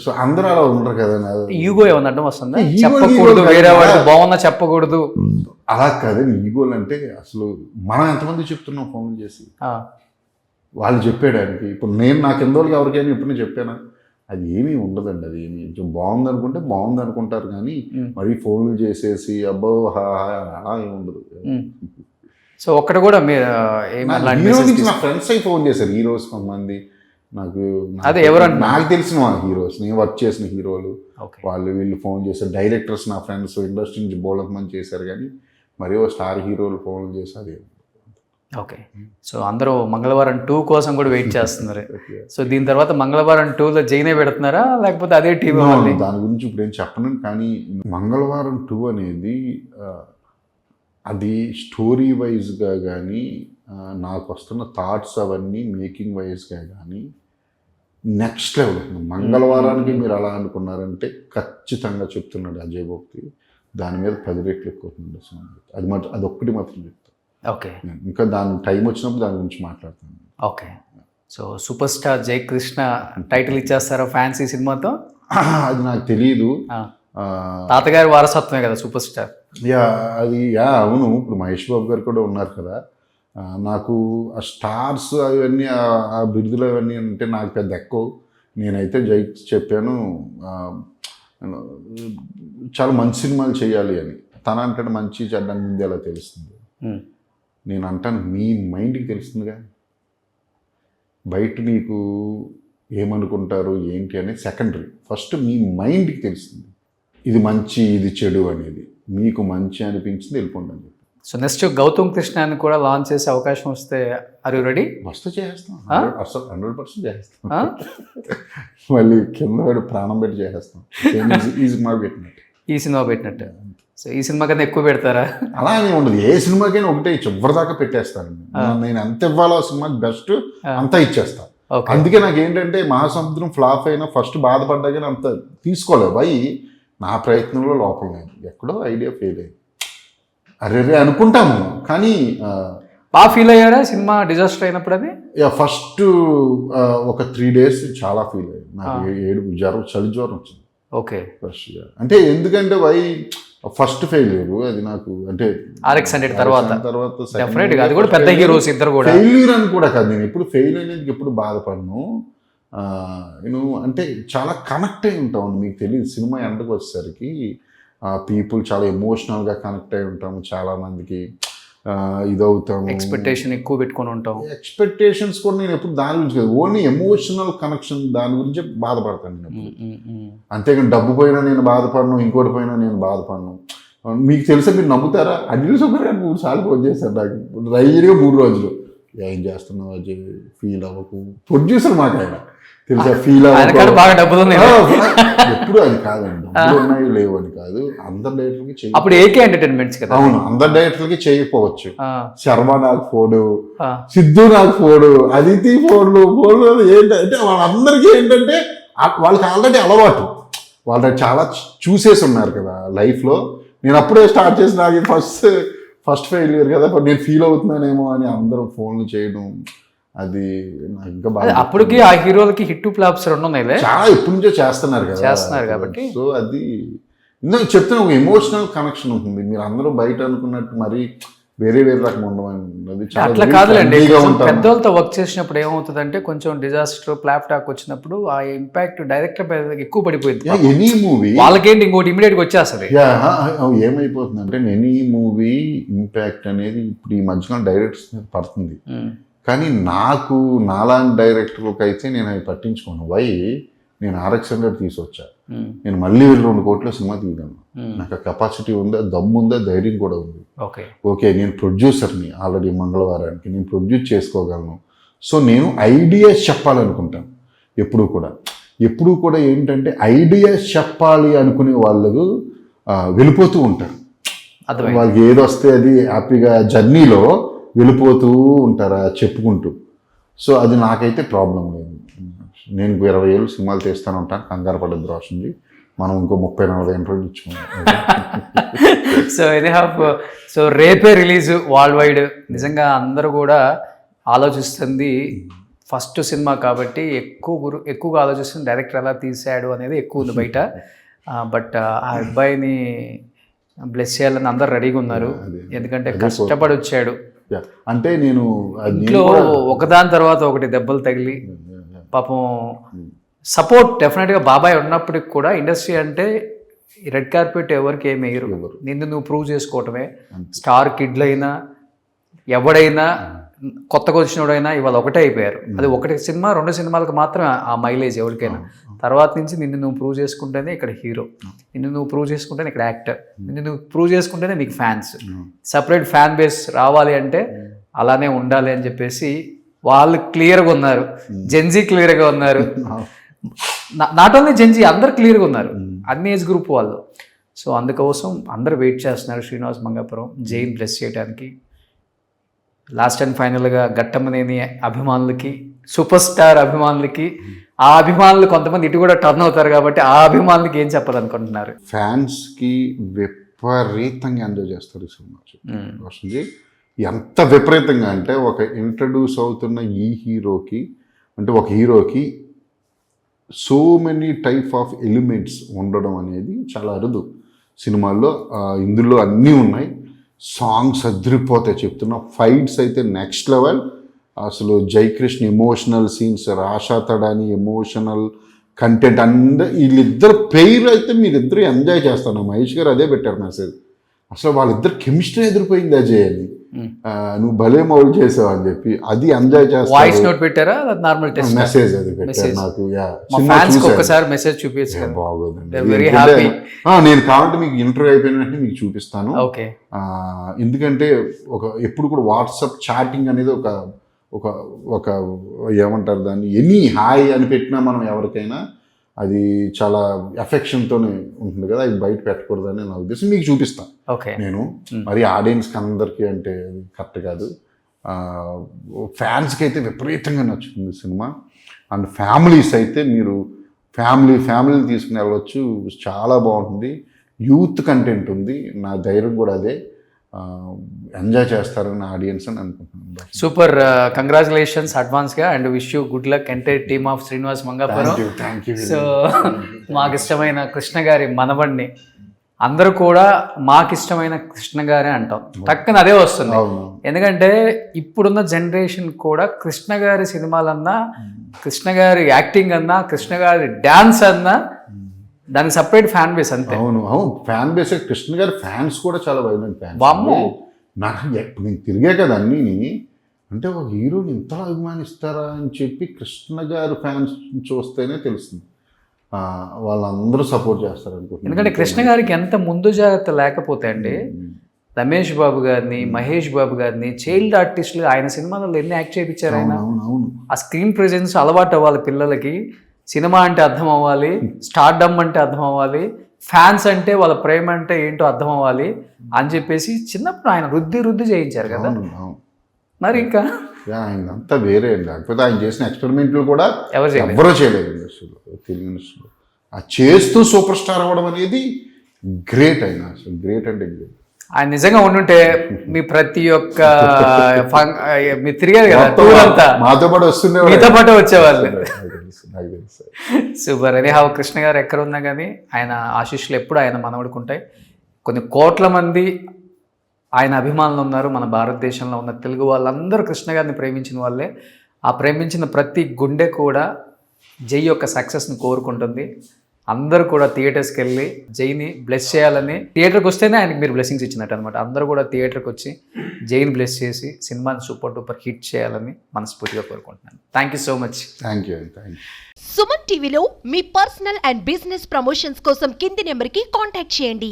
[SPEAKER 3] సో అందరూ అలా ఉండరు కదా.
[SPEAKER 2] ఈగో ఏమన్నా అడ్డం వస్తుందా? చెప్పకూడదు, వేరే వాడికి బాగున్నా చెప్పకూడదు
[SPEAKER 3] అలా కాదండి. ఈగోలు అంటే అసలు మనం ఎంతమంది చెప్తున్నాం ఫోన్ చేసి వాళ్ళు చెప్పేయడానికి. ఇప్పుడు నేను నాకు ఎందువల్ల ఎవరికైనా ఇప్పుడు చెప్పానా? అది ఏమీ ఉండదండి. అది ఏమి బాగుంది అనుకుంటే బాగుంది అనుకుంటారు, కానీ మరి ఫోన్లు చేసేసి అబ్బో అలా ఏమి ఉండదు.
[SPEAKER 2] సో ఒక్కటి కూడా మీరు
[SPEAKER 3] నా ఫ్రెండ్స్ అయి ఫోన్ చేశారు హీరోస్ కొంతమంది నాకు.
[SPEAKER 2] అదే ఎవరంటే
[SPEAKER 3] నాకు తెలిసిన హీరోస్, నేను వర్క్ చేసిన హీరోలు వాళ్ళు వీళ్ళు ఫోన్ చేశారు. డైరెక్టర్స్ నా ఫ్రెండ్స్ ఇండస్ట్రీ నుంచి బోలక మంది చేశారు, కానీ మరి స్టార్ హీరోలు ఫోన్లు చేసి అది.
[SPEAKER 2] ఓకే, సో అందరూ మంగళవారం 2 కోసం కూడా వెయిట్ చేస్తున్నారు. సో దీని తర్వాత మంగళవారం 2లో జైనే పెడుతున్నారా, లేకపోతే అదే టీవీ?
[SPEAKER 3] దాని గురించి ఇప్పుడు ఏం చెప్పను, కానీ మంగళవారం 2 అనేది అది స్టోరీ వైజ్గా కానీ నాకు వస్తున్న థాట్స్ అవన్నీ మేకింగ్ వైజ్గా కానీ నెక్స్ట్ లెవెల్. మంగళవారానికి మీరు అలా అనుకున్నారంటే ఖచ్చితంగా చెప్తున్నాడు అజయ్ భక్తి, దాని మీద 10 రెట్లు ఎక్కువ అవుతుంది. అది ఒక్కటి మాత్రం చెప్తాను.
[SPEAKER 2] ఓకే,
[SPEAKER 3] ఇంకా దాని టైం వచ్చినప్పుడు దాని గురించి మాట్లాడతాను.
[SPEAKER 2] ఓకే, సో సూపర్ స్టార్ జై కృష్ణ టైటిల్ ఇచ్చేస్తారా ఫ్యాన్సీ సినిమాతో?
[SPEAKER 3] అది నాకు తెలియదు.
[SPEAKER 2] తాతగారి వారసత్వమే కదా సూపర్ స్టార్.
[SPEAKER 3] అది అవును. ఇప్పుడు మహేష్ బాబు గారు కూడా ఉన్నారు కదా. నాకు ఆ స్టార్స్ అవన్నీ ఆ బిరుదులు అవన్నీ అంటే నాకు పెద్ద ఎక్కువ. నేనైతే జై చెప్పాను చాలా మంచి సినిమాలు చేయాలి అని. తన అంటే మంచి చెడ్డ ముందు ఎలా తెలుస్తుంది? నేను అంటాను మీ మైండ్కి తెలుస్తుందిగా. బయట నీకు ఏమనుకుంటారు ఏంటి అనేది సెకండరీ. ఫస్ట్ మీ మైండ్కి తెలుస్తుంది ఇది మంచి ఇది చెడు అనేది. మీకు మంచి అనిపించింది వెళ్ళిపోండి అని చెప్పి.
[SPEAKER 2] సో నెక్స్ట్ గౌతమ్ కృష్ణని కూడా లాంచ్ చేసే అవకాశం వస్తే ఆర్ యు రెడీ?
[SPEAKER 3] వస్తే చేస్తాం, 100% చేస్తాం. మళ్ళీ కింద వాడు ప్రాణం పెట్టి చేసేస్తాం. ఈ సినిమా పెట్టినట్టు. సో ఈ సినిమా కన్నా ఎక్కువ పెడతారా? అలా అని ఉండదు. ఏ సినిమాకైనా ఒకటే చివరిదాకా పెట్టేస్తాను. నేను ఎంత ఇవ్వాలో సినిమాకి బెస్ట్ అంతా ఇచ్చేస్తాను. అందుకే నాకు ఏంటంటే మహాసముద్రం ఫ్లాప్ అయినా ఫస్ట్ బాధపడ్డా కానీ అంత తీసుకోలేదు. అవి నా ప్రయత్నంలో లోపం లేదు, ఎక్కడో ఐడియా ఫెయిల్ అయ్యింది. అరే అనుకుంటాము కానీ
[SPEAKER 2] బాగా ఫీల్ అయ్యారా సినిమా డిజాస్టర్ అయినప్పుడు? అది
[SPEAKER 3] ఫస్ట్ ఒక 3 days చాలా ఫీల్ అయ్యాను. నాకు ఏడుపు జ్వరం, చలి జ్వరం వచ్చింది.
[SPEAKER 2] ఓకే,
[SPEAKER 3] ఫస్ట్ అంటే ఎందుకంటే ఫస్ట్ ఫెయిల్యూర్ అది నాకు. అంటే
[SPEAKER 2] RX-100 తర్వాత
[SPEAKER 3] అది
[SPEAKER 2] కూడా పెద్ద హీరోస్ ఇద్దరు కూడా
[SPEAKER 3] ఫెయిల్యూర్ అని కూడా కాదు. నేను ఎప్పుడు ఫెయిల్ అనేది ఎప్పుడు బాధపడను. నేను అంటే చాలా కనెక్ట్ అయి ఉంటాను. మీకు తెలియదు సినిమా ఎండకు వచ్చేసరికి పీపుల్ చాలా ఎమోషనల్గా కనెక్ట్ అయి ఉంటాము. చాలామందికి ఇదవుతాము,
[SPEAKER 2] ఎక్స్పెక్టేషన్ ఎక్కువ పెట్టుకొని ఉంటాం.
[SPEAKER 3] ఎక్స్పెక్టేషన్స్ కూడా నేను ఎప్పుడు దాని గురించి కాదు, ఓన్లీ ఎమోషనల్ కనెక్షన్ దాని గురించి బాధపడతాను నేను. అంతేగాని డబ్బు పోయినా నేను బాధపడను, ఇంకోటి పోయినా నేను బాధపడను. మీకు తెలిసే మీరు నమ్ముతారా? అడ్మిట్ సూపర్ 3 సార్లు ఫోన్ చేశారు నాకు రైడ్గా 3 రోజులు. ఏం చేస్తున్నావు అజయ్, ఫీల్ అవ్వకు. ప్రొడ్యూసర్ మాట ఆయన తెలుసా, ఫీల్ అవ్వకు.
[SPEAKER 2] బాగా డబ్బులు
[SPEAKER 3] ఎప్పుడు అది కాదండి, డబ్బులు ఉన్నాయి లేవు అని కాదు. అందరు డైరెక్టర్కి చేయ,
[SPEAKER 2] అప్పుడు ఏకే ఎంటర్టైన్మెంట్స్ కదా.
[SPEAKER 3] అవును, అందరు డైరెక్టర్లకి చేయకపోవచ్చు. శర్మ నాకు ఫోడు, సిద్ధు నాకు ఫోడు, అదితి ఫోన్లు ఏంటంటే వాళ్ళందరికీ ఏంటంటే వాళ్ళకి ఆల్రెడీ అలవాటు. వాళ్ళు చాలా చూసేసి ఉన్నారు కదా లైఫ్లో. నేను అప్పుడే స్టార్ట్ చేసి నాకు ఫస్ట్ ఫెయిల్యూర్ కదా, నేను ఫీల్ అవుతున్నానేమో అని అందరూ ఫోన్లు చేయడం, అది నాకు ఇంకా బాగా.
[SPEAKER 2] అప్పటికి ఆ హీరోలకి హిట్ ఫ్లాప్స్ 2 ఉన్నాయి, చాలా
[SPEAKER 3] ఎప్పటి నుంచో చేస్తున్నారు
[SPEAKER 2] కాబట్టి.
[SPEAKER 3] సో అది ఇందులో చెప్తున్న ఒక ఎమోషనల్ కనెక్షన్ ఉంటుంది. మీరు అందరూ బయట అనుకున్నట్టు మరి వేరే రకం ఉండమన్నది
[SPEAKER 2] అట్లా కాదులేండి. పెద్దవాళ్ళతో వర్క్ చేసినప్పుడు ఏమవుతుందంటే కొంచెం డిజాస్టర్ ఫ్లాప్ టాక్ వచ్చినప్పుడు ఆ ఇంపాక్ట్ డైరెక్టర్ ఎక్కువ పడిపోయింది.
[SPEAKER 3] ఎనీ మూవీ
[SPEAKER 2] వాళ్ళకేంటి ఇంకోటి ఇమీడియట్ గా వచ్చేస్తుంది.
[SPEAKER 3] ఏమైపోతుందంటే ఎనీ మూవీ ఇంపాక్ట్ అనేది ఇప్పుడు ఈ మధ్యకాలం డైరెక్టర్స్ మీద పడుతుంది. కానీ నాకు నాలాంటి డైరెక్టర్లకు అయితే నేను అవి పట్టించుకోను. నేను RX-100 తీసుకొచ్చా, నేను మళ్ళీ వెళ్ళి 2 కోట్ల సినిమా తీయగలను. నాకు కెపాసిటీ ఉందా, దమ్ము ఉందా, ధైర్యం కూడా ఉంది. ఓకే, నేను ప్రొడ్యూసర్ని ఆల్రెడీ మంగళవారానికి నేను ప్రొడ్యూస్ చేసుకోగలను. సో నేను ఐడియాస్ చెప్పాలనుకుంటాను ఎప్పుడు కూడా ఏంటంటే ఐడియాస్ చెప్పాలి అనుకునే వాళ్ళు వెళ్ళిపోతూ ఉంటారు. వాళ్ళకి ఏది వస్తే అది హ్యాపీగా జర్నీలో వెళ్ళిపోతూ ఉంటారా చెప్పుకుంటూ. సో అది నాకైతే ప్రాబ్లం లేదు. నేను 20 ఏళ్ళు సినిమాలు తీస్తూనే ఉంటాను, కంగారు పడద్దు రోషన్జీ. మనం ఇంకో 30-40 ఇంటర్వ్యూలు ఇచ్చాము.
[SPEAKER 2] సో సో రేపే రిలీజ్ వరల్డ్ వైడ్. నిజంగా అందరూ కూడా ఆలోచిస్తుంది ఫస్ట్ సినిమా కాబట్టి ఎక్కువగా ఆలోచిస్తుంది డైరెక్టర్ ఎలా తీసాడు అనేది ఎక్కువ ఉంది బయట. బట్ ఆ అబ్బాయిని బ్లెస్ చేయాలని అందరు రెడీగా ఉన్నారు, ఎందుకంటే కష్టపడి వచ్చాడు.
[SPEAKER 3] అంటే నేను
[SPEAKER 2] ఇంట్లో ఒకదాని తర్వాత ఒకటి దెబ్బలు తగిలి పాపం సపోర్ట్ డెఫినెట్గా బాబాయ్ ఉన్నప్పటికి కూడా ఇండస్ట్రీ అంటే రెడ్ కార్పెట్ ఎవరికి ఏమి వేయరు, నిన్ను నువ్వు ప్రూవ్ చేసుకోవటమే. స్టార్ కిడ్లైనా ఎవడైనా కొత్తగా వచ్చినోడైనా ఇవాళ ఒకటే అయిపోయారు. అది ఒకటి సినిమా 2 సినిమాలకు మాత్రం ఆ మైలేజ్ ఎవరికైనా. తర్వాత నుంచి నిన్ను నువ్వు ప్రూవ్ చేసుకుంటేనే ఇక్కడ హీరో, నిన్ను నువ్వు ప్రూవ్ చేసుకుంటేనే ఇక్కడ యాక్టర్, నిన్ను నువ్వు ప్రూవ్ చేసుకుంటేనే నీకు ఫ్యాన్స్. సపరేట్ ఫ్యాన్ బేస్ రావాలి అంటే అలానే ఉండాలి అని చెప్పేసి వాళ్ళు క్లియర్గా ఉన్నారు. జెన్జీ క్లియర్గా ఉన్నారు, నాట్ ఓన్లీ జెన్జీ, అందరు క్లియర్గా ఉన్నారు, అన్ని ఏజ్ గ్రూప్ వాళ్ళు. సో అందుకోసం అందరూ వెయిట్ చేస్తున్నారు శ్రీనివాస్ మంగాపురం జైన్ బ్లెస్ చేయడానికి. లాస్ట్ అండ్ ఫైనల్గా ఘట్టమనేని అభిమానులకి, సూపర్ స్టార్ అభిమానులకి, ఆ అభిమానులు కొంతమంది ఇటు కూడా టర్న్ అవుతారు కాబట్టి ఆ అభిమానులకి ఏం చెప్పాలనుకుంటున్నారు?
[SPEAKER 3] ఫ్యాన్స్కి విపరీతంగా ఎంజాయ్ చేస్తారు ఈ సినిమా వస్తుంది. ఎంత విపరీతంగా అంటే ఒక ఇంట్రడ్యూస్ అవుతున్న ఈ హీరోకి, అంటే ఒక హీరోకి so many type of elements ఉండడం అనేది చాలా అరుదు సినిమాల్లో. ఇందులో అన్నీ ఉన్నాయి. సాంగ్స్ అదిరిపోతాయి చెప్తున్నా. ఫైట్స్ అయితే నెక్స్ట్ లెవెల్. అసలు Jayakrishna emotional scenes, Rasha Thadani emotional content, వీళ్ళిద్దరు పెయిర్ అయితే మీరిద్దరు ఎంజాయ్ చేస్తాను. మహేష్ గారు అదే పెట్టారు మెసేజ్. అసలు వాళ్ళిద్దరు కెమిస్ట్రీ ఎదిరిపోయింది అజయ్ అని, నువ్వు భలే మౌల్ చేసావు అని చెప్పి అది ఎంజాయ్ చేస్తా.
[SPEAKER 2] వాయిస్ నోట్ పెట్టారా, నార్మల్ టెక్స్ట్
[SPEAKER 3] మెసేజ్ అది పెట్టారు నాకు.
[SPEAKER 2] ఒకసారి మెసేజ్ చూపించారు,
[SPEAKER 3] బాగుందండి. నేను కావాలంటే మీకు ఇంటర్వ్యూ అయిపోయిన వెంటనే మీకు చూపిస్తాను.
[SPEAKER 2] ఓకే.
[SPEAKER 3] ఎందుకంటే ఎప్పుడు కూడా వాట్సాప్ చాటింగ్ అనేది ఒక ఏమంటారు దాన్ని, ఎనీ హాయ్ అని పెట్టినా మనం ఎవరికైనా అది చాలా ఎఫెక్షన్తోనే ఉంటుంది కదా, అది బయట పెట్టకూడదని నా ఉద్దేశం. మీకు చూపిస్తాను నేను. మరి ఆడియన్స్కి అందరికీ అంటే కరెక్ట్ కాదు. ఫ్యాన్స్కి అయితే విపరీతంగా నచ్చుతుంది సినిమా. అండ్ ఫ్యామిలీస్ అయితే మీరు ఫ్యామిలీ తీసుకుని వెళ్ళవచ్చు, చాలా బాగుంటుంది. యూత్ కంటెంట్ ఉంది, నా ధైర్యం కూడా అదే. ఎంజాయ్ చేస్తారని ఆడియన్స్ అని అనుకుంటున్నాను.
[SPEAKER 2] సూపర్, కంగ్రాచులేషన్స్ అడ్వాన్స్గా and wish you good luck entire team of Srinivas Mangapuram. So మాకు ఇష్టమైన కృష్ణ గారి మనవడిని అందరూ కూడా మాకు ఇష్టమైన కృష్ణ గారే అంటాం, టక్కున అదే వస్తుంది. ఎందుకంటే ఇప్పుడున్న జనరేషన్ కూడా కృష్ణ గారి సినిమాలన్నా, కృష్ణ గారి యాక్టింగ్ అన్నా, కృష్ణ గారి డ్యాన్స్ అన్నా దానికి సపరేట్ ఫ్యాన్ బేస్ అంతే.
[SPEAKER 3] అవును ఫ్యాన్ బేస్. కృష్ణ గారి ఫ్యాన్స్ కూడా చాలా వైలెంట్ ఫ్యాన్స్. నాకు నేను తిరిగే కదా అన్నీని, అంటే ఒక హీరోని ఇంతలా అభిమానిస్తారా అని చెప్పి కృష్ణ గారి ఫ్యాన్స్ చూస్తేనే తెలుస్తుంది. వాళ్ళందరూ సపోర్ట్ చేస్తారు అనుకుంటున్నాను.
[SPEAKER 2] ఎందుకంటే కృష్ణ గారికి ఎంత ముందు జాగ్రత్త లేకపోతే అండి, రమేష్ బాబు గారిని, మహేష్ బాబు గారిని చైల్డ్ ఆర్టిస్టులు ఆయన సినిమాలలో ఎన్ని యాక్ట్ చేయించారు ఆయన. ఆ స్క్రీన్ ప్రెజెన్స్ అలవాటు అవ్వాలి పిల్లలకి. సినిమా అంటే అర్థం అవ్వాలి, స్టార్డమ్ అంటే అర్థం అవ్వాలి, ఫ్యాన్స్ అంటే వాళ్ళ ప్రేమ అంటే ఏంటో అర్థం అవ్వాలి అని చెప్పేసి చిన్నప్పుడు ఆయన రుద్ది చేయించారు కదా. మరి ఇంకా
[SPEAKER 3] ఆయన అంతా వేరే, లేకపోతే ఆయన చేసిన ఎక్స్పెరిమెంట్లు కూడా ఎవరో చేయలేదు ఇండస్ట్రీలో, తెలుగు ఇండస్ట్రీలో. ఆ చేస్తూ సూపర్ స్టార్ అవ్వడం అనేది గ్రేట్. ఆయన అసలు గ్రేట్ అంటే గ్రేట్.
[SPEAKER 2] ఆయన నిజంగా ఉండుంటే మీ ప్రతి ఒక్క మీరు తిరిగారు కదా టూర్ అంతా,
[SPEAKER 3] మాతో పాటు వస్తుండే,
[SPEAKER 2] మీతో పాటు వచ్చేవాళ్ళు. సూపర్. అని కృష్ణ గారు ఎక్కడ ఉన్నా కానీ ఆయన ఆశీస్సులు ఎప్పుడు ఆయన మనవడికి ఉంటాయి. కొన్ని కోట్ల మంది ఆయన అభిమానులు ఉన్నారు మన భారతదేశంలో ఉన్న తెలుగు వాళ్ళందరూ కృష్ణ గారిని ప్రేమించిన వాళ్ళే. ఆ ప్రేమించిన ప్రతి గుండె కూడా జై యొక్క సక్సెస్ని కోరుకుంటుంది. అందరూ కూడా థియేటర్స్కి వెళ్ళి జైని బ్లెస్ చేయాలని, థియేటర్కి వస్తేనే ఆయనకి మీరు బ్లెస్సింగ్స్ ఇచ్చినట్టు అనమాట. అందరూ కూడా థియేటర్కి వచ్చి జైని బ్లెస్ చేసి సినిమాని సూపర్ డూపర్ హిట్ చేయాలని మనస్ఫూర్తిగా కోరుకుంటున్నాను. Thank you so much.
[SPEAKER 3] Thank you.
[SPEAKER 5] Suman టీవీలో మీ పర్సనల్ అండ్ బిజినెస్ ప్రమోషన్స్ కోసం కింది నెంబర్కి కాంటాక్ట్ చేయండి.